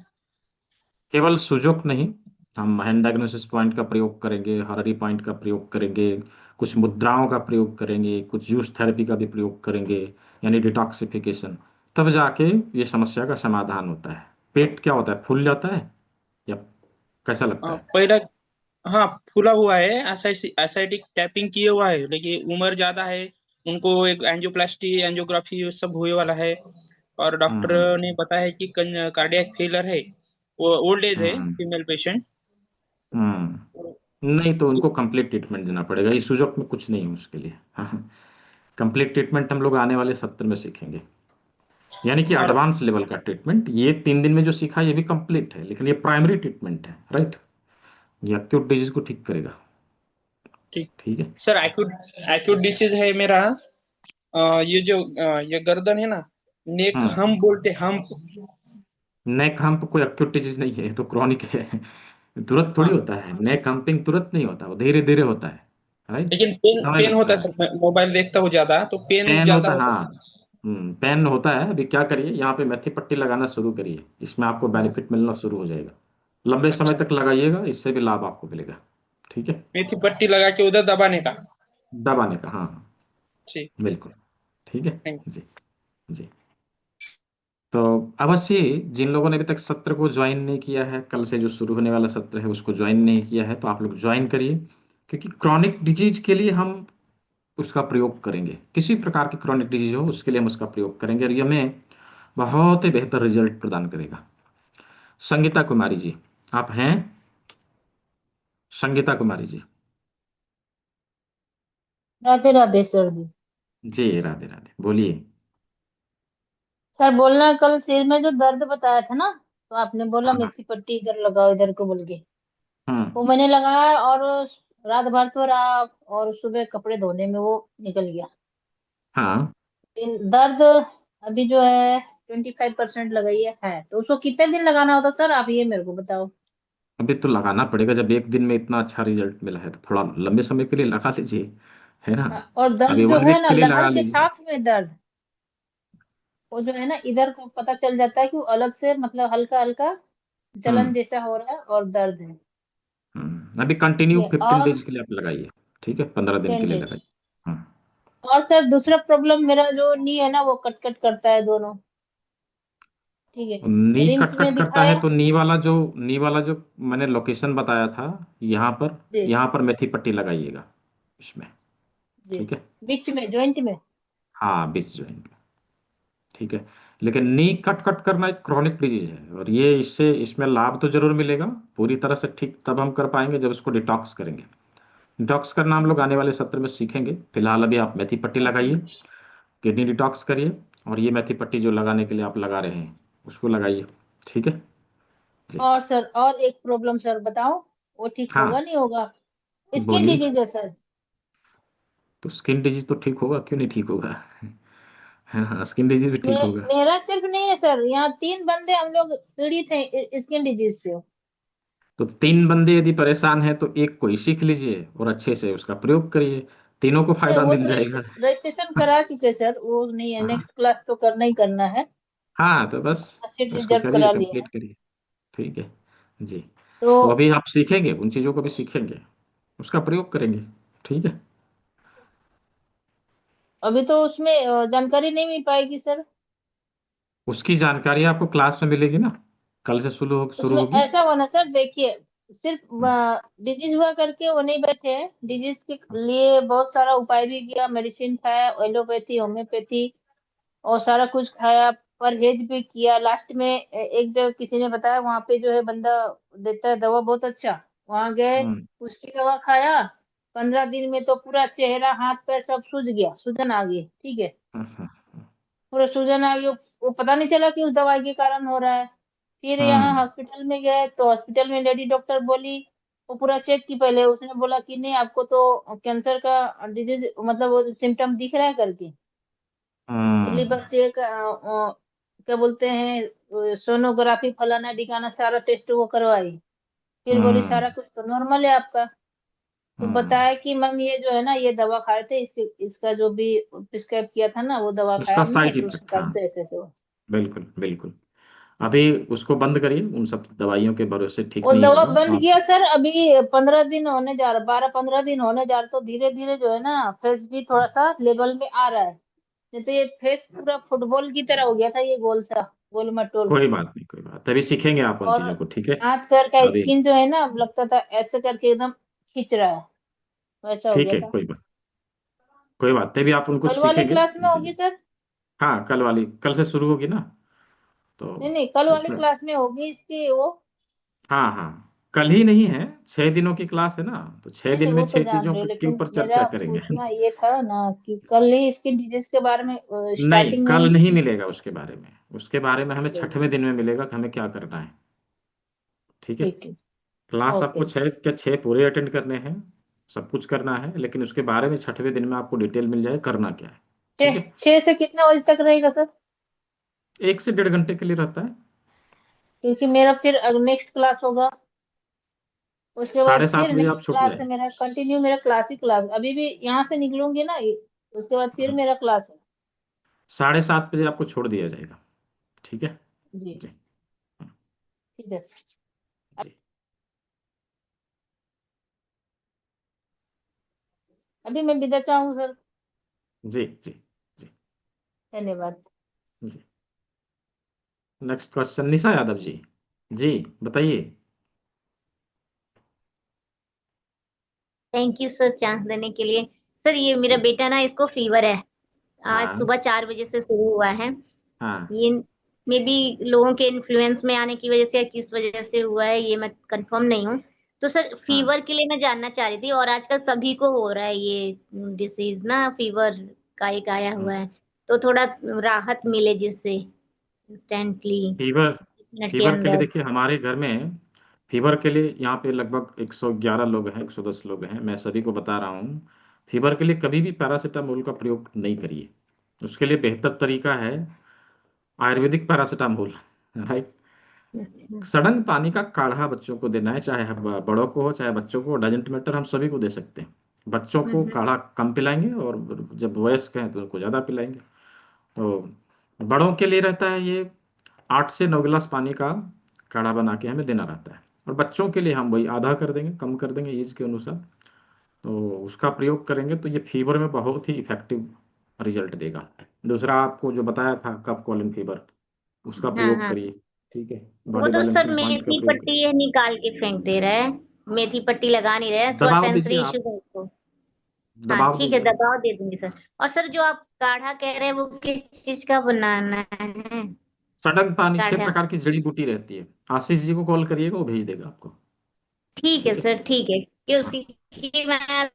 केवल सुजोक नहीं, हम हैंड डायग्नोसिस पॉइंट का प्रयोग करेंगे, हररी पॉइंट का प्रयोग करेंगे, कुछ मुद्राओं का प्रयोग करेंगे, कुछ यूज थेरेपी का भी प्रयोग करेंगे, यानी डिटॉक्सिफिकेशन। तब जाके ये समस्या का समाधान होता है। पेट क्या होता है, फूल जाता है या कैसा लगता है? पहला, हाँ फूला हुआ है, एसाइटिक टैपिंग किए हुआ है, लेकिन उम्र ज्यादा है, उनको एक एंजियोप्लास्टी एंजियोग्राफी ये सब हुए वाला है, और डॉक्टर हम्म ने बताया है कि कार्डियक फेलियर है, वो ओल्ड एज है, हम्म फीमेल पेशेंट। नहीं तो उनको कंप्लीट ट्रीटमेंट देना पड़ेगा। इस सुजोक में कुछ नहीं है उसके लिए। हाँ, कंप्लीट ट्रीटमेंट हम लोग आने वाले सत्र में सीखेंगे, यानी कि और एडवांस लेवल का ट्रीटमेंट। ये 3 दिन में जो सीखा ये भी कंप्लीट है, लेकिन ये प्राइमरी ट्रीटमेंट है, राइट। ये एक्यूट डिजीज को ठीक करेगा। ठीक ठीक है। सर, एक्यूट एक्यूट डिसीज है मेरा, ये जो ये गर्दन है ना, नेक हम्म हम बोलते हम। नेक हम्प कोई एक्यूट डिजीज नहीं है, ये तो क्रॉनिक है। तुरंत थोड़ी हाँ, होता है नेक हम्पिंग, तुरंत नहीं होता, वो धीरे धीरे होता है, राइट। लेकिन पेन समय पेन होता लगता है है। सर, मैं मोबाइल देखता हूँ ज्यादा तो पेन पेन ज्यादा होता है, होता हाँ। पेन होता है। अभी क्या करिए, यहाँ पे मेथी पट्टी लगाना शुरू करिए, इसमें आपको है। बेनिफिट मिलना शुरू हो जाएगा। लंबे समय अच्छा, तक लगाइएगा, इससे भी लाभ आपको मिलेगा। ठीक है। मेथी पट्टी लगा के उधर दबाने का। दबाने का, हाँ हाँ, ठीक, बिल्कुल। ठीक है। थैंक जी जी। तो अवश्य जिन लोगों ने अभी तक सत्र को ज्वाइन नहीं किया है, कल से जो शुरू होने वाला सत्र है उसको ज्वाइन नहीं किया है, तो आप लोग ज्वाइन करिए। क्योंकि क्रॉनिक डिजीज के लिए हम उसका प्रयोग करेंगे, किसी प्रकार की क्रॉनिक डिजीज हो उसके लिए हम उसका प्रयोग करेंगे, और ये हमें बहुत ही बेहतर रिजल्ट प्रदान करेगा। संगीता कुमारी जी, आप हैं? संगीता कुमारी जी। राधे राधे सर जी। जी, राधे राधे, बोलिए। सर बोलना, कल सिर में जो दर्द बताया था ना, तो आपने बोला हाँ मेथी पट्टी इधर लगाओ, इधर को बोल के, हाँ वो मैंने लगाया और रात भर तो रहा, और सुबह कपड़े धोने में वो निकल गया। हाँ। दर्द अभी जो है 25% लगाई है, तो उसको कितने दिन लगाना होता सर, आप ये मेरे को बताओ। अभी तो लगाना पड़ेगा, जब एक दिन में इतना अच्छा रिजल्ट मिला है तो थोड़ा लंबे समय के लिए लगा लीजिए, है ना। और दर्द अभी जो वन है वीक ना, के लिए लहर लगा के लीजिए। साथ में दर्द, वो जो है ना इधर को पता चल जाता है कि वो अलग से, मतलब हल्का हल्का जलन हम्म जैसा हो रहा है और दर्द है। अभी कंटिन्यू ये 15 डेज के लिए आप लगाइए। ठीक है, 15 दिन के 10 लिए डेज लगाइए। हम्म और सर दूसरा प्रॉब्लम, मेरा जो नी है ना वो कट कट करता है दोनों। ठीक और है, नी रिम्स कट में कट करता है दिखाया। तो नी वाला जो मैंने लोकेशन बताया था, यहाँ पर जी यहाँ पर मेथी पट्टी लगाइएगा इसमें। जी, ठीक है। बीच में जॉइंट में। हाँ, बीच ज्वाइंट में। ठीक है। लेकिन नी कट कट करना एक क्रॉनिक डिजीज है, और ये इसमें लाभ तो जरूर मिलेगा। पूरी तरह से ठीक तब हम कर पाएंगे जब इसको डिटॉक्स करेंगे। डिटॉक्स करना हम लोग आने वाले सत्र में सीखेंगे। फिलहाल अभी आप मेथी पट्टी लगाइए, किडनी डिटॉक्स करिए, और ये मेथी पट्टी जो लगाने के लिए आप लगा रहे हैं उसको लगाइए। ठीक है। जी। और सर और एक प्रॉब्लम सर बताओ, वो ठीक होगा हाँ, नहीं होगा? स्किन बोलिए। डिजीज है सर। तो स्किन डिजीज तो ठीक होगा, क्यों नहीं ठीक होगा। हाँ हाँ, स्किन डिजीज भी ठीक होगा। मेरा सिर्फ नहीं है सर, यहाँ 3 बंदे हम लोग पीड़ित हैं स्किन डिजीज से। तो 3 बंदे यदि परेशान हैं तो एक को ही सीख लीजिए और अच्छे से उसका प्रयोग करिए, तीनों को नहीं, फायदा वो मिल तो जाएगा। रजिस्ट्रेशन करा चुके सर, वो नहीं है, नेक्स्ट क्लास तो करना ही करना है। हाँ तो बस सीट उसको रिजर्व करिए, करा लिया कंप्लीट है। करिए। ठीक है जी। तो वो अभी आप सीखेंगे, उन चीज़ों को भी सीखेंगे, उसका प्रयोग करेंगे। ठीक है। अभी तो उसमें जानकारी नहीं मिल पाएगी सर। उसकी जानकारी आपको क्लास में मिलेगी ना, कल से शुरू उसमें होगी। ऐसा हुआ ना सर, देखिए सिर्फ डिजीज हुआ करके वो नहीं बैठे हैं, डिजीज के लिए बहुत सारा उपाय भी किया, मेडिसिन खाया, एलोपैथी, होम्योपैथी और सारा कुछ खाया, परहेज भी किया। लास्ट में एक जगह किसी ने बताया वहां पे जो है बंदा देता है दवा बहुत अच्छा, वहां गए, हम्म। उसकी दवा खाया, 15 दिन में तो पूरा चेहरा हाथ पैर सब सूज गया, सूजन आ गई। ठीक है, हम्म। पूरा सूजन आ गई, वो पता नहीं चला कि उस दवाई के कारण हो रहा है। फिर यहाँ हम्म। हॉस्पिटल में गए तो हॉस्पिटल में लेडी डॉक्टर बोली, वो पूरा चेक की, पहले उसने बोला कि नहीं आपको तो कैंसर का डिजीज मतलब वो सिम्टम दिख रहा है करके। लीवर चेक, क्या बोलते हैं, सोनोग्राफी फलाना ढिकाना सारा टेस्ट वो करवाई। फिर बोली हम्म। सारा कुछ तो नॉर्मल है आपका। तो हम्म। बताया कि मैम ये जो है ना ये दवा खाए थे, इसका जो भी प्रिस्क्राइब किया था ना वो दवा खाया उसका हमने, साइड तो उस इफेक्ट, हिसाब हाँ। से ऐसे ऐसे हुआ। बिल्कुल बिल्कुल। अभी उसको बंद करिए, उन सब दवाइयों के भरोसे ठीक वो नहीं दवा होगा बंद आप। किया सर, अभी 15 दिन होने जा रहा, 12-15 दिन होने जा रहा, तो धीरे धीरे जो है ना फेस भी थोड़ा सा लेवल में आ रहा है। नहीं तो ये फेस पूरा फुटबॉल की तरह हो गया था, ये गोल सा, गोल मटोल। कोई बात नहीं, कोई बात, तभी सीखेंगे आप उन और चीज़ों को। ठीक है। हाथ पैर का अभी स्किन जो है ना अब लगता था ऐसे करके एकदम खींच रहा है, वैसा हो ठीक गया है, था। कोई बात, तभी आप उनको कल वाले सीखेंगे क्लास में उन होगी चीज़ों। सर? हाँ, कल से शुरू होगी ना, तो नहीं नहीं, कल वाले उसमें क्लास में होगी इसकी वो। हाँ हाँ, कल ही नहीं है, 6 दिनों की क्लास है ना, तो छह नहीं दिन नहीं में वो तो छह जान चीजों रहे हो, के लेकिन ऊपर चर्चा मेरा करेंगे। पूछना ये था ना कि कल ही इसकी डिजीज के बारे में नहीं, स्टार्टिंग में कल ही। नहीं मिलेगा उसके बारे में। उसके बारे में हमें चलिए 6वें दिन में मिलेगा कि हमें क्या करना है। ठीक है। ठीक है। क्लास आपको ओके। 6 के 6 पूरे अटेंड करने हैं, सब कुछ करना है, लेकिन उसके बारे में 6वें दिन में आपको डिटेल मिल जाए करना क्या है। ठीक छः है। 6 से कितना बजे तक रहेगा सर? 1 से 1.5 घंटे के लिए रहता है। क्योंकि मेरा फिर नेक्स्ट क्लास होगा, उसके बाद फिर 7:30 बजे नेक्स्ट आप छुट क्लास जाए। है मेरा, कंटिन्यू मेरा क्लास ही क्लास, अभी भी यहाँ से निकलूंगी ना उसके बाद फिर मेरा क्लास है। 7:30 बजे आपको छोड़ दिया जाएगा। ठीक है जी जी। ठीक है सर। जी अभी मैं विदा चाहूँ सर। जी जी जी धन्यवाद। जी। नेक्स्ट क्वेश्चन निशा यादव जी। जी बताइए। थैंक यू सर चांस देने के लिए। सर ये मेरा जी। बेटा ना, इसको फीवर है, आज हाँ सुबह 4 बजे से शुरू हुआ है। हाँ ये मे बी लोगों के इन्फ्लुएंस में आने की वजह से या किस वजह से हुआ है ये मैं कंफर्म नहीं हूँ। तो सर हाँ। फीवर के लिए मैं जानना चाह रही थी, और आजकल सभी को हो रहा है ये डिसीज ना, फीवर का एक आया हुआ है, तो थोड़ा राहत मिले जिससे इंस्टेंटली फीवर मिनट के फीवर के लिए अंदर। देखिए, हमारे घर में फीवर के लिए यहाँ पे लगभग 111 लोग हैं, 110 लोग हैं, मैं सभी को बता रहा हूँ। फीवर के लिए कभी भी पैरासीटामोल का प्रयोग नहीं करिए। उसके लिए बेहतर तरीका है आयुर्वेदिक पैरासीटामोल। राइट। अच्छा। सड़ंग पानी का काढ़ा बच्चों को देना है, चाहे बड़ों को हो चाहे बच्चों को, डजेंट मैटर, हम सभी को दे सकते हैं। बच्चों को हम्म। काढ़ा कम पिलाएंगे और जब वयस्क हैं तो उनको ज़्यादा पिलाएंगे। तो बड़ों के लिए रहता है ये 8 से 9 गिलास पानी का काढ़ा बना के हमें देना रहता है, और बच्चों के लिए हम वही आधा कर देंगे, कम कर देंगे एज के अनुसार। तो उसका प्रयोग करेंगे तो ये फीवर में बहुत ही इफेक्टिव रिजल्ट देगा। दूसरा आपको जो बताया था कफ कॉलिन फीवर, उसका हाँ प्रयोग हाँ, करिए। ठीक है। वो बॉडी तो सर बैलेंसिंग पॉइंट का मेथी प्रयोग करिए। पट्टी है निकाल के फेंक दे रहा है, मेथी पट्टी लगा नहीं रहे, थोड़ा दबाव दीजिए सेंसरी इशू आप, है उसको। हाँ दबाव ठीक है, दीजिए। दबाव दे दूंगी सर। और सर जो आप काढ़ा कह रहे हैं वो किस चीज का बनाना है? सड़ंग पानी 6 काढ़ा। प्रकार की जड़ी बूटी रहती है, आशीष जी को कॉल करिएगा, वो भेज देगा आपको। ठीक है ठीक है। सर, ठीक है, कि हाँ। उसकी कि मैं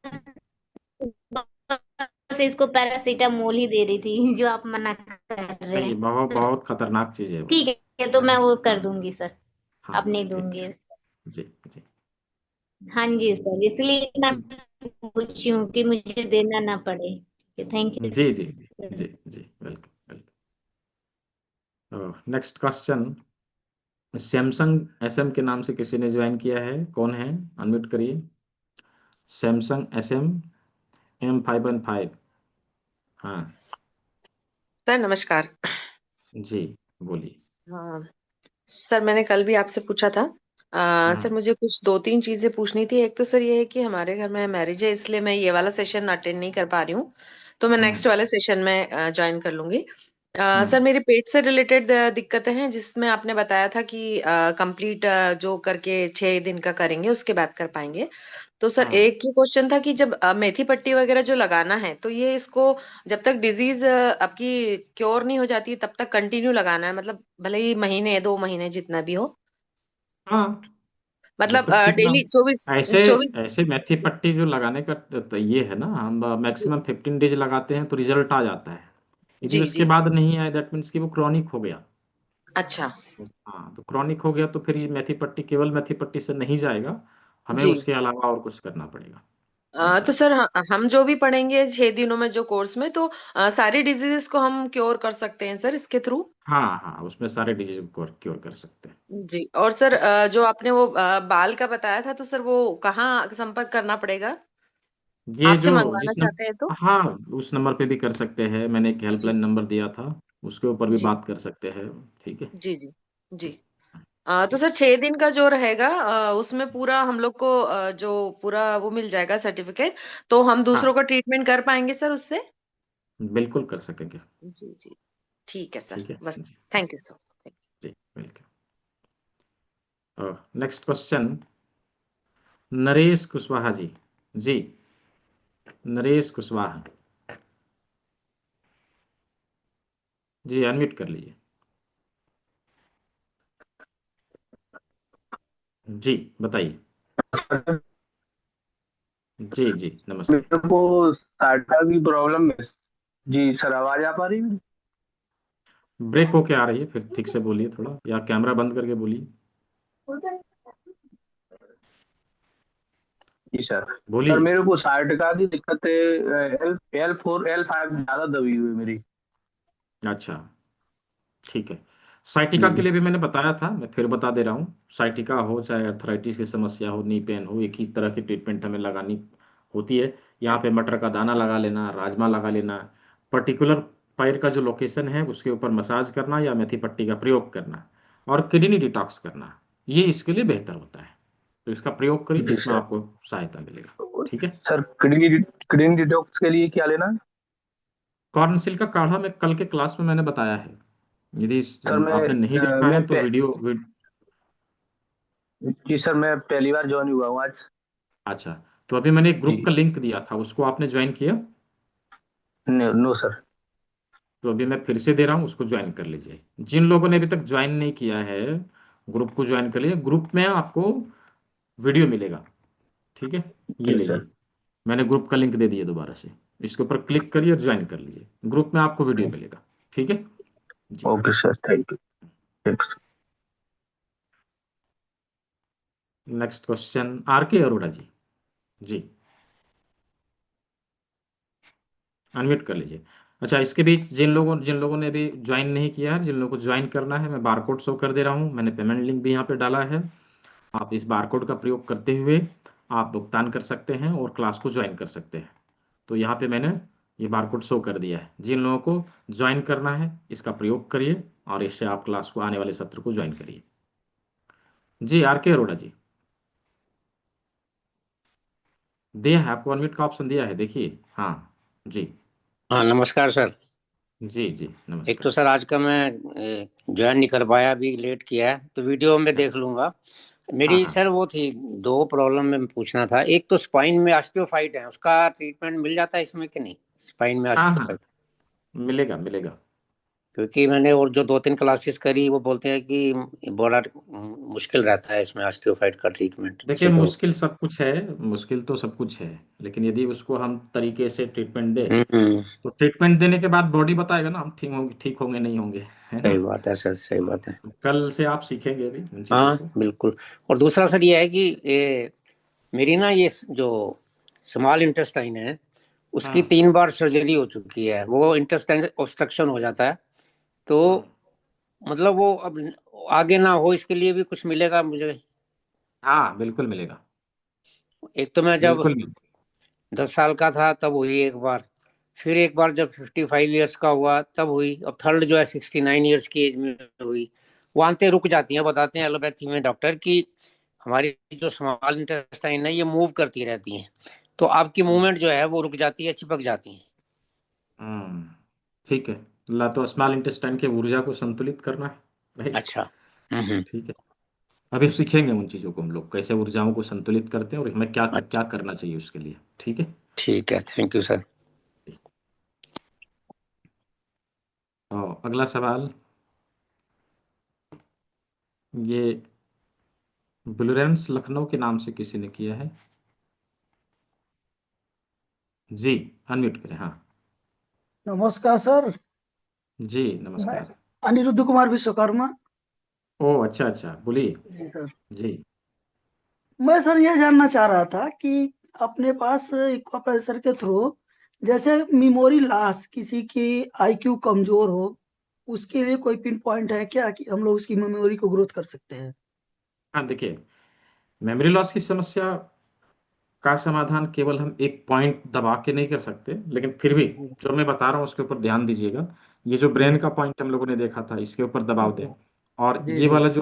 बस इसको पैरासीटामोल ही दे रही थी जो आप मना कर रहे नहीं, हैं। बहुत बहुत खतरनाक चीज है वो। ठीक है, तो मैं वो कर हाँ दूंगी सर, हाँ। अब नहीं ठीक दूंगी। है। जी जी हाँ जी सर, इसलिए मैं पूछी हूँ कि मुझे देना ना पड़े। थैंक जी जी जी यू। जी जी, welcome welcome. Next question, Samsung SM के नाम से किसी ने ज्वाइन किया है, कौन है? अनम्यूट करिए। Samsung SM M515। हाँ सर नमस्कार। जी बोलिए। हाँ सर, मैंने कल भी आपसे पूछा था। सर मुझे कुछ 2-3 चीजें पूछनी थी। एक तो सर ये है कि हमारे घर में मैरिज है, इसलिए मैं ये वाला सेशन अटेंड नहीं कर पा रही हूँ, तो मैं नेक्स्ट वाले सेशन में ज्वाइन कर लूंगी। सर मेरे पेट से रिलेटेड दिक्कतें हैं, जिसमें आपने बताया था कि कंप्लीट जो करके 6 दिन का करेंगे उसके बाद कर पाएंगे। तो सर एक ही क्वेश्चन था कि जब मेथी पट्टी वगैरह जो लगाना है, तो ये इसको जब तक डिजीज आपकी क्योर नहीं हो जाती तब तक कंटिन्यू लगाना है, मतलब भले ही महीने 2 महीने जितना भी हो, हाँ, जब मतलब तक ठीक ना डेली हो। 24 ऐसे 24। ऐसे मेथी पट्टी जो लगाने का तो ये है ना, हम जी मैक्सिमम 15 डेज लगाते हैं तो रिजल्ट आ जाता है। यदि जी उसके जी। बाद नहीं आए, दैट मीन्स कि वो क्रॉनिक हो गया। अच्छा। हाँ, तो क्रॉनिक हो गया तो फिर ये मेथी पट्टी केवल मेथी पट्टी से नहीं जाएगा, हमें जी। उसके अलावा और कुछ करना पड़ेगा। ऐसा तो है। सर हम जो भी पढ़ेंगे 6 दिनों में जो कोर्स में, तो सारी डिजीजेस को हम क्योर कर सकते हैं सर इसके थ्रू? हाँ हाँ, उसमें सारे डिजीज को क्योर कर सकते हैं। जी। और सर जो आपने वो बाल का बताया था, तो सर वो कहाँ संपर्क करना पड़ेगा, ये आपसे जो मंगवाना जिस चाहते हैं तो? हाँ, उस नंबर पे भी कर सकते हैं, मैंने एक जी हेल्पलाइन नंबर दिया था, उसके ऊपर भी जी बात कर सकते हैं। ठीक है। जी जी जी। तो ठीक। सर 6 दिन का जो रहेगा, उसमें पूरा हम लोग को जो पूरा वो मिल जाएगा सर्टिफिकेट, तो हम दूसरों हाँ, का ट्रीटमेंट कर पाएंगे सर उससे? बिल्कुल कर सकेंगे। जी जी। ठीक है सर, ठीक है बस। जी। Thank you sir. जी, welcome. Next question, Naresh Kushwaha ji. जी, नरेश कुशवाहा जी, अनम्यूट कर लीजिए। जी, बताइए। जी जी, नमस्ते। मेरे को साटा की प्रॉब्लम है। जी सर, आवाज आ पा रही है? ब्रेक होके आ रही है, फिर ठीक से बोलिए थोड़ा, या कैमरा बंद करके बोलिए। जी सर। सर बोलिए। मेरे को साइटिका की दिक्कत है। L4 L5 ज्यादा दबी हुई है मेरी। अच्छा, ठीक है। साइटिका के जी लिए भी मैंने बताया था, मैं फिर बता दे रहा हूँ। साइटिका हो चाहे अर्थराइटिस की समस्या हो, नी पेन हो, एक ही तरह की ट्रीटमेंट हमें लगानी होती है। यहाँ पे मटर का दाना लगा लेना, राजमा लगा लेना, पर्टिकुलर पैर का जो लोकेशन है उसके ऊपर मसाज करना या मेथी पट्टी का प्रयोग करना, और किडनी डिटॉक्स करना, ये इसके लिए बेहतर होता है। तो इसका प्रयोग करिए, जी इसमें सर। आपको सहायता मिलेगा। ठीक है। सर किडनी डिटॉक्स के लिए क्या लेना है? कॉर्नसिल का काढ़ा मैं कल के क्लास में मैंने बताया है, यदि सर आपने नहीं देखा है तो जी सर, मैं पहली बार ज्वाइन हुआ हूँ आज। अच्छा, तो अभी मैंने एक ग्रुप जी। का लिंक दिया था, उसको आपने ज्वाइन किया? No sir. तो अभी मैं फिर से दे रहा हूँ, उसको ज्वाइन कर लीजिए। जिन लोगों ने अभी तक ज्वाइन नहीं किया है, ग्रुप को ज्वाइन कर लीजिए। ग्रुप में आपको वीडियो मिलेगा। ठीक है, ये जी सर। लीजिए, मैंने ग्रुप का लिंक दे दिया दोबारा से, इसके ऊपर क्लिक करिए और ज्वाइन कर लीजिए। ग्रुप में आपको वीडियो मिलेगा। ठीक है जी। Okay sir, thank you. Next question, R K Arora ji. Ji, unmute कर लीजिए। अच्छा, इसके बीच जिन लोगों ने अभी ज्वाइन नहीं किया है, जिन लोगों को ज्वाइन करना है, मैं बारकोड शो कर दे रहा हूँ, मैंने पेमेंट लिंक भी यहाँ पे डाला है। आप इस बारकोड का प्रयोग करते हुए आप भुगतान कर सकते हैं और क्लास को ज्वाइन कर सकते हैं। तो यहाँ पे मैंने ये बारकोड शो कर दिया है। जिन लोगों को ज्वाइन करना है, इसका प्रयोग करिए और इससे आप क्लास को, आने वाले सत्र को ज्वाइन करिए। जी, आर के अरोड़ा जी, दिया है आपको, अनम्यूट का ऑप्शन दिया है, देखिए। हाँ जी। हाँ नमस्कार सर। जी जी, एक नमस्कार। तो सर आज का मैं ज्वाइन नहीं कर पाया, अभी लेट किया है, तो वीडियो में देख लूंगा। हाँ मेरी हाँ सर वो थी, 2 प्रॉब्लम में पूछना था। एक तो स्पाइन में ऑस्टियोफाइट है, उसका ट्रीटमेंट मिल जाता है इसमें कि नहीं, स्पाइन में हाँ हाँ, ऑस्टियोफाइट? मिलेगा मिलेगा। क्योंकि मैंने और जो 2-3 क्लासेस करी, वो बोलते हैं कि बड़ा मुश्किल रहता है इसमें ऑस्टियोफाइट का ट्रीटमेंट देखिए, से तो। मुश्किल सब कुछ है, मुश्किल तो सब कुछ है, लेकिन यदि उसको हम तरीके से ट्रीटमेंट दें, हम्म। तो ट्रीटमेंट देने के बाद बॉडी बताएगा ना, हम ठीक होंगे नहीं होंगे, है ना। सही बात है सर, सही बात है। तो कल से आप सीखेंगे भी उन चीज़ों हाँ को। बिल्कुल। और दूसरा सर ये है कि ये मेरी ना, ये जो स्मॉल इंटेस्टाइन है, उसकी हाँ 3 बार सर्जरी हो चुकी है। वो इंटेस्टाइन ऑब्स्ट्रक्शन हो जाता है, तो मतलब वो अब आगे ना हो, इसके लिए भी कुछ मिलेगा मुझे? हाँ, बिल्कुल मिलेगा। एक तो मैं जब बिल्कुल मिलेगा। 10 साल का था तब हुई एक बार, फिर एक बार जब 55 ईयर्स का हुआ तब हुई, अब थर्ड जो है 69 ईयर्स की एज में हुई। वो आंतें रुक जाती हैं। बताते हैं एलोपैथी में डॉक्टर कि हमारी जो स्मॉल इंटेस्टाइन है ये मूव करती रहती हैं, तो आपकी मूवमेंट जो है वो रुक जाती है, चिपक जाती है। हम्म, ठीक है। ला तो स्मॉल इंटेस्टाइन की ऊर्जा को संतुलित करना है, राइट। अच्छा। हम्म। ठीक है, अभी सीखेंगे उन चीज़ों को हम लोग कैसे ऊर्जाओं को संतुलित करते हैं और हमें क्या अच्छा, क्या करना चाहिए उसके लिए। ठीक है। ठीक है, थैंक यू सर। और अगला सवाल, ये ब्लूरेंस लखनऊ के नाम से किसी ने किया है। जी, अनम्यूट करें। हाँ नमस्कार सर। जी, मैं नमस्कार। अनिरुद्ध कुमार विश्वकर्मा। ओह, अच्छा अच्छा, बोलिए। जी सर। जी। मैं सर ये जानना चाह रहा था कि अपने पास एक्वा प्रेशर के थ्रू जैसे मेमोरी लॉस, किसी की आईक्यू कमजोर हो, उसके लिए कोई पिन पॉइंट है क्या कि हम लोग उसकी मेमोरी को ग्रोथ कर सकते हैं? हाँ, देखिए, मेमोरी लॉस की समस्या का समाधान केवल हम एक पॉइंट दबा के नहीं कर सकते, लेकिन फिर भी जो मैं बता रहा हूँ उसके ऊपर ध्यान दीजिएगा। ये जो ब्रेन का पॉइंट हम लोगों ने देखा था, इसके ऊपर दबाव दें, और जी ये जी वाला जो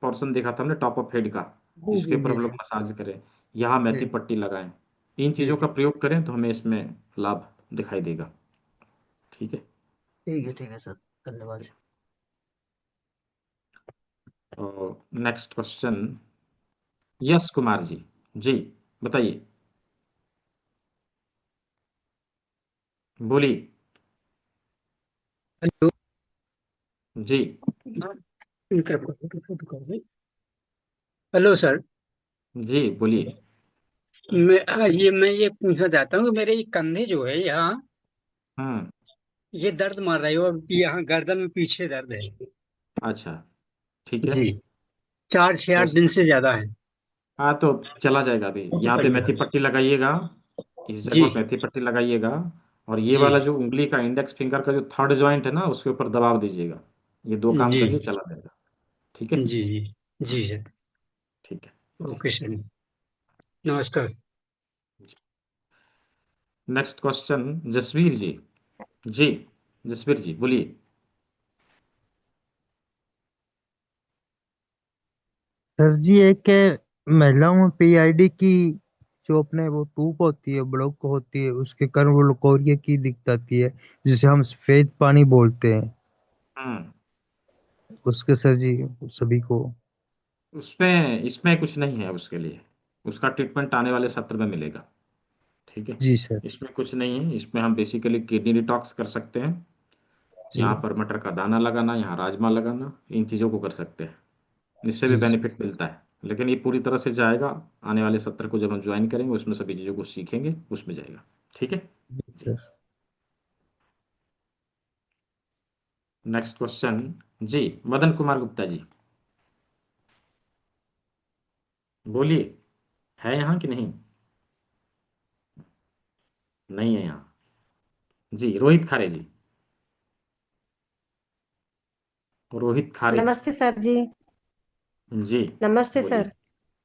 पोर्शन देखा था हमने टॉप ऑफ हेड का, जी इसके जी ऊपर जी हम लोग जी मसाज करें, यहाँ मेथी जी पट्टी लगाएं। इन जी चीज़ों का जी। प्रयोग करें तो हमें इसमें लाभ दिखाई देगा। ठीक है। ठीक है सर, धन्यवाद। और next question, yes Kumar ji. जी, बताइए, बोलिए। हेलो। जी हेलो सर। जी, बोलिए। मैं ये पूछना चाहता हूँ कि मेरे ये कंधे जो है यहाँ, हम्म। ये दर्द मार रही हो, और यहाँ गर्दन में पीछे दर्द है। अच्छा, ठीक है। जी। 4 से 8 तो दिन से ज्यादा है। हाँ, तो चला जाएगा। अभी यहाँ पे मेथी पट्टी लगाइएगा, इस जी जगह पर मेथी पट्टी लगाइएगा, और ये जी वाला जो उंगली का इंडेक्स फिंगर का जो थर्ड जॉइंट है ना, उसके ऊपर दबाव दीजिएगा। ये दो काम जी करिए, चला जाएगा। ठीक है। जी जी जी सर। ठीक है जी। ओके सर, नमस्कार। नेक्स्ट क्वेश्चन, जसवीर जी। जी, जसवीर जी, बोलिए। सर जी, एक महिलाओं में पीआईडी की जो अपने वो टूब होती है, ब्लॉक होती है, उसके कारण वो लकोरिया की दिक्कत आती है, जिसे हम सफेद पानी बोलते हैं। हम्म। उसके सर जी सभी को। उसमें इसमें कुछ नहीं है उसके लिए, उसका ट्रीटमेंट आने वाले सत्र में मिलेगा। ठीक है। जी सर। इसमें कुछ नहीं है, इसमें हम बेसिकली किडनी डिटॉक्स कर सकते हैं। जी यहाँ पर मटर का दाना लगाना, यहाँ राजमा लगाना, इन चीज़ों को कर सकते हैं। इससे भी जी बेनिफिट मिलता है, लेकिन ये पूरी तरह से जाएगा आने वाले सत्र को, जब हम ज्वाइन करेंगे उसमें सभी चीज़ों को सीखेंगे, उसमें जाएगा। ठीक है जी। सर। नेक्स्ट क्वेश्चन, जी, मदन कुमार गुप्ता जी, बोलिए। है यहाँ कि नहीं? नहीं है यहाँ। जी, रोहित खारे जी, रोहित खारे। नमस्ते सर जी। जी, नमस्ते बोलिए। सर।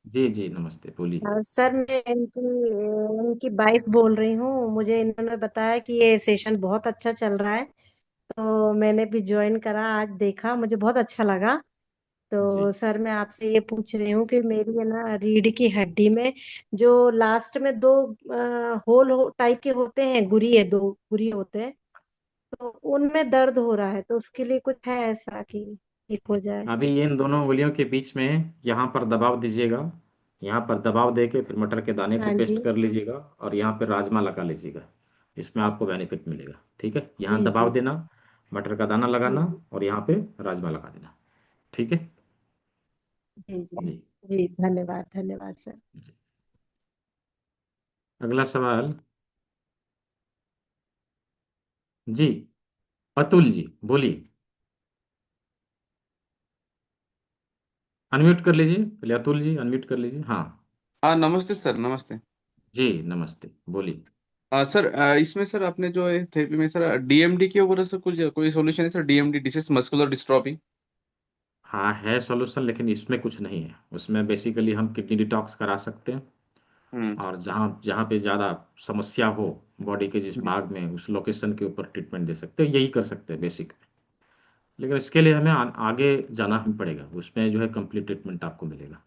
जी जी, नमस्ते, बोलिए। सर मैं इनकी वाइफ बोल रही हूँ। मुझे इन्होंने बताया कि ये सेशन बहुत अच्छा चल रहा है, तो मैंने भी ज्वाइन करा, आज देखा, मुझे बहुत अच्छा लगा। जी। तो सर मैं आपसे ये पूछ रही हूँ कि मेरी है ना रीढ़ की हड्डी में जो लास्ट में दो होल टाइप के होते हैं, गुरी है, दो गुरी होते हैं, तो उनमें दर्द हो रहा है, तो उसके लिए कुछ है ऐसा कि ठीक हो जाए? अभी इन दोनों उंगलियों के बीच में यहाँ पर दबाव दीजिएगा, यहाँ पर दबाव देके फिर मटर के दाने को हाँ जी। पेस्ट कर लीजिएगा, और यहाँ पे राजमा लगा लीजिएगा। इसमें आपको बेनिफिट मिलेगा। ठीक है, यहाँ जी जी दबाव देना, मटर का दाना जी लगाना, और यहाँ पे राजमा लगा देना। ठीक है जी जी जी। जी, धन्यवाद धन्यवाद सर। अगला सवाल, जी, अतुल जी, बोलिए। अनम्यूट कर लीजिए पहले, अतुल जी अनम्यूट कर लीजिए। हाँ हाँ, नमस्ते सर, नमस्ते। जी, नमस्ते, बोलिए। सर, इसमें सर आपने जो थेरेपी में सर डीएमडी के ऊपर सर कुछ कोई सॉल्यूशन है sir? DMD, disease muscular dystrophy. हाँ, है सॉल्यूशन, लेकिन इसमें कुछ नहीं है। उसमें बेसिकली हम किडनी डिटॉक्स करा सकते हैं, और जहाँ जहाँ पे ज़्यादा समस्या हो बॉडी के जिस भाग में, उस लोकेशन के ऊपर ट्रीटमेंट दे सकते हैं, यही कर सकते हैं बेसिक। लेकिन इसके लिए हमें आगे जाना ही पड़ेगा, उसमें जो है कंप्लीट ट्रीटमेंट आपको मिलेगा।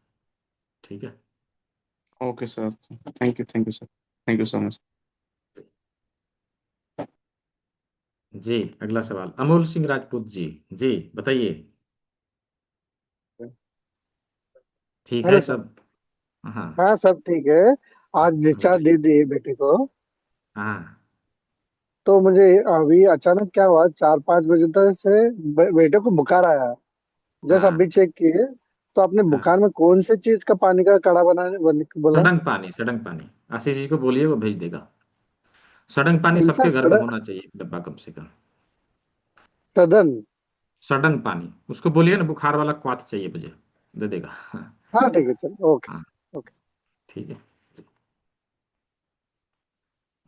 ठीक है। Okay sir, thank you sir, thank you so much. जी, अगला सवाल अमोल सिंह राजपूत जी। जी बताइए। ठीक है हेलो सर। सब। हाँ हाँ सब ठीक है। आज डिस्चार्ज बताइए। दे दिए बेटे को। हाँ तो मुझे अभी अचानक क्या हुआ, 4-5 बजे तक से बेटे को बुखार आया। जैसे हाँ अभी चेक किए तो आपने हाँ। बुखार में कौन सी चीज का पानी का काढ़ा बनाने बोला? सडंग पानी, सडंग पानी। आशीष जी को बोलिए, वो भेज देगा। सडंग पानी कौन सा सबके घर में सड़क होना चाहिए, एक डब्बा कम से कम। सदन? सडंग पानी, उसको बोलिए ना बुखार वाला क्वाथ चाहिए मुझे, दे देगा। हाँ हाँ ठीक है, चलो ओके। हाँ, ओके। ठीक है।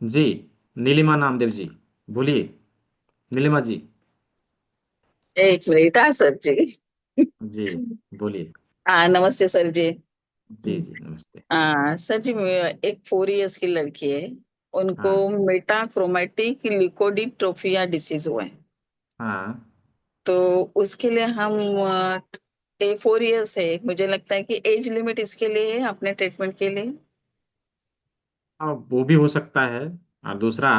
जी नीलिमा नामदेव जी, बोलिए नीलिमा जी। एक मिनट, हाँ सर जी। जी बोलिए। हाँ नमस्ते सर जी। जी जी नमस्ते। सर जी, एक 4 इयर्स की लड़की है, उनको हाँ मेटाक्रोमेटिक ल्यूकोडिट्रोफिया डिसीज हुआ है। हाँ। तो उसके लिए हम 4 इयर्स है, मुझे लगता है कि एज लिमिट इसके लिए है अपने ट्रीटमेंट के लिए। अब वो भी हो सकता है। और दूसरा,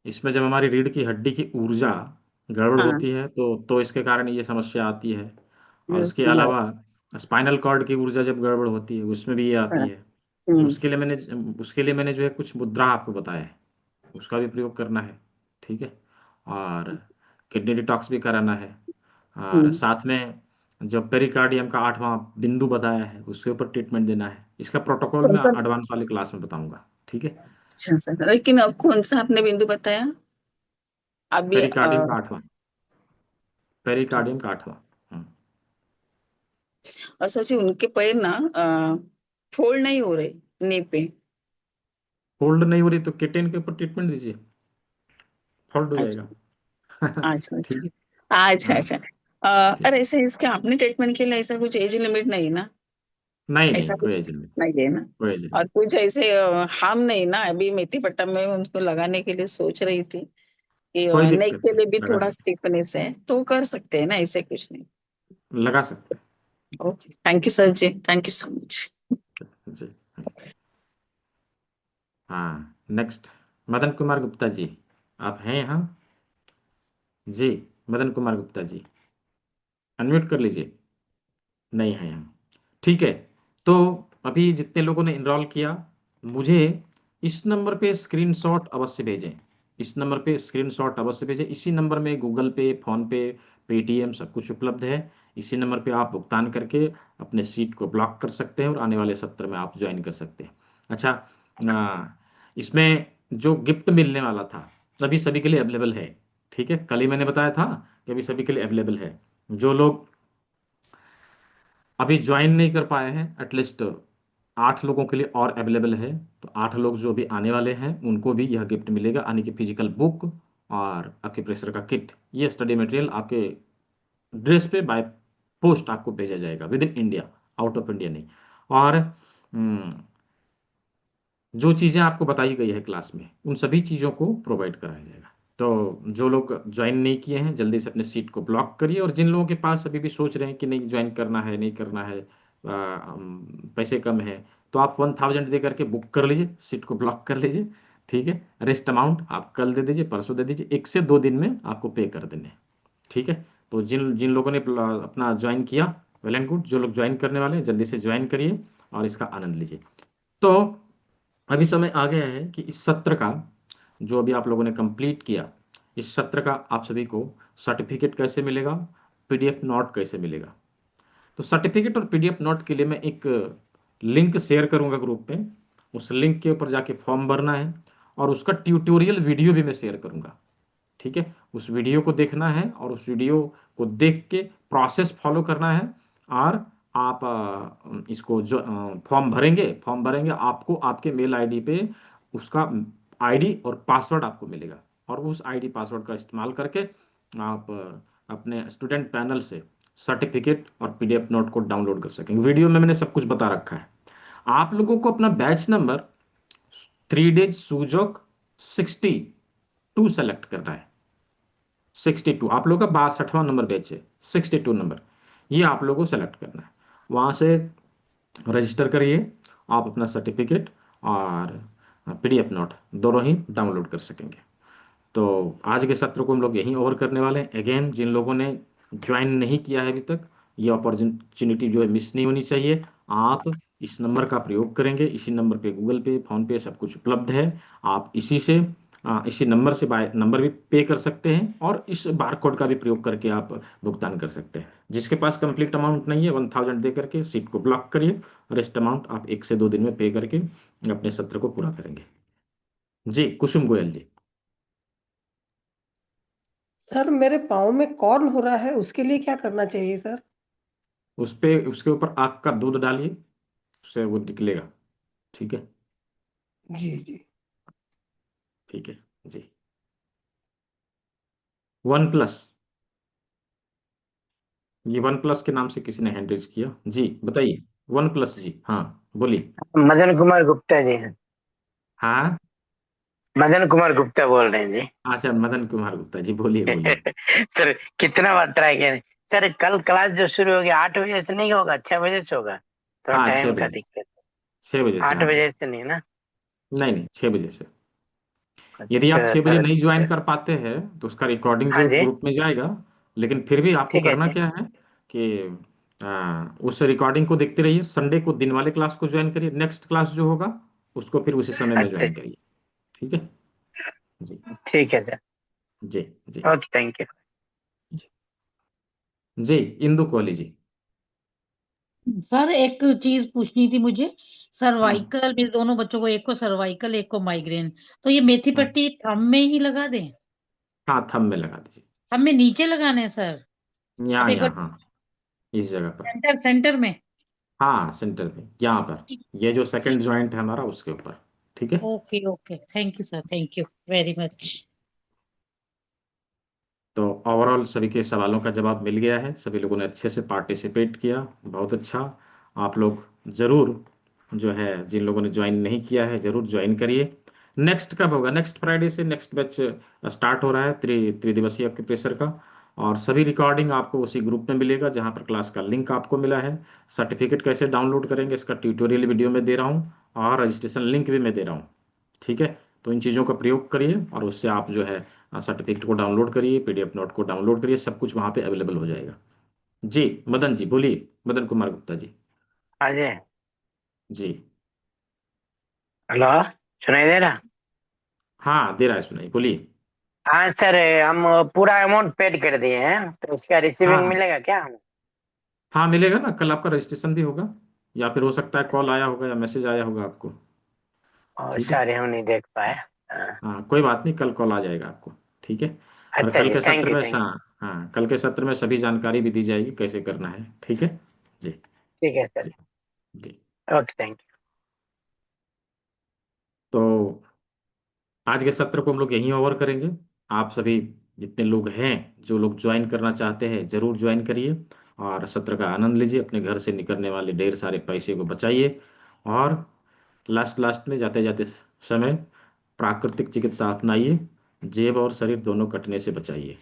इसमें जब हमारी रीढ़ की हड्डी की ऊर्जा गड़बड़ हाँ। होती है तो इसके कारण ये समस्या आती है। और इसके हाँ। अलावा स्पाइनल कॉर्ड की ऊर्जा जब गड़बड़ होती है, उसमें भी ये आती हाँ। है। तो हम्म। उसके लिए मैंने जो है कुछ मुद्रा आपको बताया है, उसका भी प्रयोग करना है। ठीक है। और किडनी डिटॉक्स भी कराना है। और हम्म। साथ में जो पेरिकार्डियम का 8वां बिंदु बताया है, उसके ऊपर ट्रीटमेंट देना है। इसका प्रोटोकॉल कौन मैं सा? एडवांस वाली क्लास में बताऊंगा। ठीक है। अच्छा सर, लेकिन अब कौन सा आपने बिंदु बताया अभी? पेरिकार्डियम का 8वां, पेरिकार्डियम का 8वां। और सर जी, उनके पैर ना फोल्ड नहीं हो रहे नी पे। फोल्ड नहीं हो रही तो किटेन के ऊपर ट्रीटमेंट दीजिए, फोल्ड हो अच्छा। जाएगा। अच्छा। ठीक है। अच्छा। हाँ अच्छा। ठीक। अरे ऐसे इसके अपने ट्रीटमेंट के लिए ऐसा कुछ एज लिमिट नहीं ना? नहीं नहीं, ऐसा कोई कुछ एज नहीं, नहीं है ना? कोई एज नहीं। और कुछ ऐसे हार्म नहीं ना? अभी मेथी पट्टा में उनको लगाने के लिए सोच रही थी कि कोई नेक दिक्कत के नहीं, लिए भी लगा थोड़ा सकते स्टिफनेस है तो कर सकते हैं ना, ऐसे कुछ नहीं। लगा सकते ओके, थैंक यू सर जी, थैंक यू सो मच। हैं। जी। हाँ नेक्स्ट, मदन कुमार गुप्ता जी, आप हैं यहाँ? जी मदन कुमार गुप्ता जी, अनम्यूट कर लीजिए। नहीं है यहाँ। ठीक है। तो अभी जितने लोगों ने इनरोल किया, मुझे इस नंबर पे स्क्रीनशॉट अवश्य भेजें। इस नंबर पे स्क्रीनशॉट अवश्य भेजें। इसी नंबर में गूगल पे, फोन पे, पेटीएम सब कुछ उपलब्ध है। इसी नंबर पे आप भुगतान करके अपने सीट को ब्लॉक कर सकते हैं और आने वाले सत्र में आप ज्वाइन कर सकते हैं। अच्छा, इसमें जो गिफ्ट मिलने वाला था अभी सभी के लिए अवेलेबल है। ठीक है, कल ही मैंने बताया था कि अभी सभी के लिए अवेलेबल है। जो लोग अभी ज्वाइन नहीं कर पाए हैं, एटलीस्ट 8 लोगों के लिए और अवेलेबल है। तो 8 लोग जो अभी आने वाले हैं उनको भी यह गिफ्ट मिलेगा, यानी कि फिजिकल बुक और आपके प्रेशर का किट। ये स्टडी मटेरियल आपके ड्रेस पे बाय पोस्ट आपको भेजा जाएगा with in India, out of India नहीं। और जो चीज़ें आपको बताई गई है क्लास में, उन सभी चीज़ों को प्रोवाइड कराया जाएगा। तो जो लोग ज्वाइन नहीं किए हैं जल्दी से अपने सीट को ब्लॉक करिए। और जिन लोगों के पास अभी भी सोच रहे हैं कि नहीं ज्वाइन करना है, नहीं करना है, पैसे कम है, तो आप 1000 दे करके बुक कर लीजिए, सीट को ब्लॉक कर लीजिए। ठीक है, रेस्ट अमाउंट आप कल दे दीजिए, परसों दे दीजिए, 1 से 2 दिन में आपको पे कर देने हैं। ठीक है। तो जिन जिन लोगों ने अपना ज्वाइन किया, वेल एंड गुड। जो लोग ज्वाइन करने वाले हैं जल्दी से ज्वाइन करिए और इसका आनंद लीजिए। तो अभी समय आ गया है कि इस सत्र का, जो अभी आप लोगों ने कंप्लीट किया, इस सत्र का आप सभी को सर्टिफिकेट कैसे मिलेगा, पीडीएफ नोट कैसे मिलेगा। तो सर्टिफिकेट और पीडीएफ नोट के लिए मैं एक लिंक शेयर करूंगा ग्रुप पे। उस लिंक के ऊपर जाके फॉर्म भरना है और उसका ट्यूटोरियल वीडियो भी मैं शेयर करूंगा। ठीक है, उस वीडियो को देखना है और उस वीडियो को देख के प्रोसेस फॉलो करना है। और आप इसको जो फॉर्म भरेंगे, आपको आपके मेल आईडी पे उसका आईडी और पासवर्ड आपको मिलेगा। और उस आईडी पासवर्ड का इस्तेमाल करके आप अपने स्टूडेंट पैनल से सर्टिफिकेट और पीडीएफ नोट को डाउनलोड कर सकेंगे। वीडियो में मैंने सब कुछ बता रखा है। आप लोगों को अपना बैच नंबर 3 डेज सूजोक 62 सेलेक्ट करना है। 62 आप लोगों का 62वां नंबर बैच है, 62 नंबर, ये आप लोगों को सेलेक्ट करना है। वहाँ से रजिस्टर करिए, आप अपना सर्टिफिकेट और PDF नोट दोनों ही डाउनलोड कर सकेंगे। तो आज के सत्र को हम लोग यहीं ओवर करने वाले हैं। अगेन, जिन लोगों ने ज्वाइन नहीं किया है अभी तक, ये अपॉर्चुनिटी जो है मिस नहीं होनी चाहिए। आप इस नंबर का प्रयोग करेंगे, इसी नंबर पे गूगल पे, फोन पे सब कुछ उपलब्ध है। आप इसी नंबर से बाय नंबर भी पे कर सकते हैं, और इस बार कोड का भी प्रयोग करके आप भुगतान कर सकते हैं। जिसके पास कंप्लीट अमाउंट नहीं है, 1000 दे करके सीट को ब्लॉक करिए, रेस्ट अमाउंट आप 1 से 2 दिन में पे करके अपने सत्र को पूरा करेंगे। जी, कुसुम गोयल जी। सर मेरे पाँव में कॉर्न हो रहा है, उसके लिए क्या करना चाहिए सर? उसके ऊपर आग का दूध डालिए, उससे वो निकलेगा। ठीक है, जी जी। ठीक है जी। वन प्लस, ये वन प्लस के नाम से किसी ने हैंड रेज किया जी, बताइए। वन प्लस जी, हाँ बोलिए। मदन कुमार गुप्ता जी हैं। हाँ, मदन कुमार गुप्ता बोल रहे हैं जी। अच्छा, मदन कुमार गुप्ता जी, बोलिए बोलिए। सर कितना बार ट्राई किया। सर कल क्लास जो शुरू होगी 8 बजे से नहीं होगा, 6 बजे से होगा? थोड़ा हाँ, टाइम 6 का बजे से, दिक्कत। 6 बजे से, 8 बजे हाँ। से नहीं ना? नहीं नहीं, 6 बजे से। यदि आप अच्छा 6 बजे सर। नहीं ज्वाइन कर पाते हैं तो उसका रिकॉर्डिंग हाँ जो जी। ग्रुप में जाएगा, लेकिन फिर भी आपको ठीक है करना जी। क्या है कि उस रिकॉर्डिंग को देखते रहिए। संडे को दिन वाले क्लास को ज्वाइन करिए, नेक्स्ट क्लास जो होगा उसको फिर उसी समय में अच्छा ज्वाइन जी। करिए। ठीक है जी। ठीक है सर। जी जी ओके, थैंक यू। जी, इंदु कोहली जी। सर एक चीज पूछनी थी मुझे। हम्म, सर्वाइकल, मेरे दोनों बच्चों को, एक को सर्वाइकल एक को माइग्रेन, तो ये मेथी हम्म। पट्टी थंब में ही लगा दें? हाँ, थंब में लगा दीजिए। थंब में नीचे लगाने हैं सर? अब यहाँ एक यहाँ, बार हाँ, इस जगह पर। सेंटर सेंटर में। हाँ, सेंटर में, यहाँ पर, ये जो सेकंड जॉइंट है हमारा उसके ऊपर। ठीक है। Okay okay, thank you sir, thank you very much. तो ओवरऑल सभी के सवालों का जवाब मिल गया है, सभी लोगों ने अच्छे से पार्टिसिपेट किया, बहुत अच्छा। आप लोग ज़रूर जो है, जिन लोगों ने ज्वाइन नहीं किया है ज़रूर ज्वाइन करिए। नेक्स्ट कब होगा? नेक्स्ट फ्राइडे से नेक्स्ट बैच स्टार्ट हो रहा है, त्रिदिवसीय प्रोफेसर का। और सभी रिकॉर्डिंग आपको उसी ग्रुप में मिलेगा जहाँ पर क्लास का लिंक आपको मिला है। सर्टिफिकेट कैसे डाउनलोड करेंगे इसका ट्यूटोरियल वीडियो में दे रहा हूँ, और रजिस्ट्रेशन लिंक भी मैं दे रहा हूँ। ठीक है, तो इन चीज़ों का प्रयोग करिए, और उससे आप जो है सर्टिफिकेट को डाउनलोड करिए, PDF नोट को डाउनलोड करिए, सब कुछ वहाँ पे अवेलेबल हो जाएगा। जी, मदन जी बोलिए, मदन कुमार गुप्ता जी। हाँ जी। जी, हेलो, सुनाई दे रहा? हाँ दे रहा है, सुनाई, बोलिए। हाँ सर, हम पूरा अमाउंट पेड कर दिए हैं, तो उसका हाँ रिसीविंग हाँ मिलेगा क्या हमें? हाँ, मिलेगा ना, कल आपका रजिस्ट्रेशन भी होगा, या फिर हो सकता है कॉल आया होगा या मैसेज आया होगा आपको। और ठीक है, सॉरी, हम नहीं देख पाए। हाँ। हाँ कोई बात नहीं, कल कॉल आ जाएगा आपको। ठीक है, और अच्छा कल जी, के थैंक सत्र यू में, थैंक हाँ हाँ, कल के सत्र में सभी जानकारी भी दी जाएगी कैसे करना है। ठीक है जी। यू। ठीक है सर। जी जी। Okay, thank you. तो आज के सत्र को हम लोग यहीं ओवर करेंगे। आप सभी जितने लोग हैं, जो लोग ज्वाइन करना चाहते हैं जरूर ज्वाइन करिए, और सत्र का आनंद लीजिए, अपने घर से निकलने वाले ढेर सारे पैसे को बचाइए, और लास्ट लास्ट में जाते जाते समय प्राकृतिक चिकित्सा अपनाइए, जेब और शरीर दोनों कटने से बचाइए।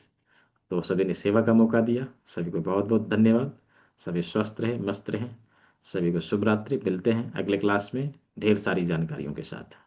तो सभी ने सेवा का मौका दिया, सभी को बहुत बहुत धन्यवाद। सभी स्वस्थ रहें, मस्त रहें। सभी को शुभ रात्रि, मिलते हैं अगले क्लास में ढेर सारी जानकारियों के साथ।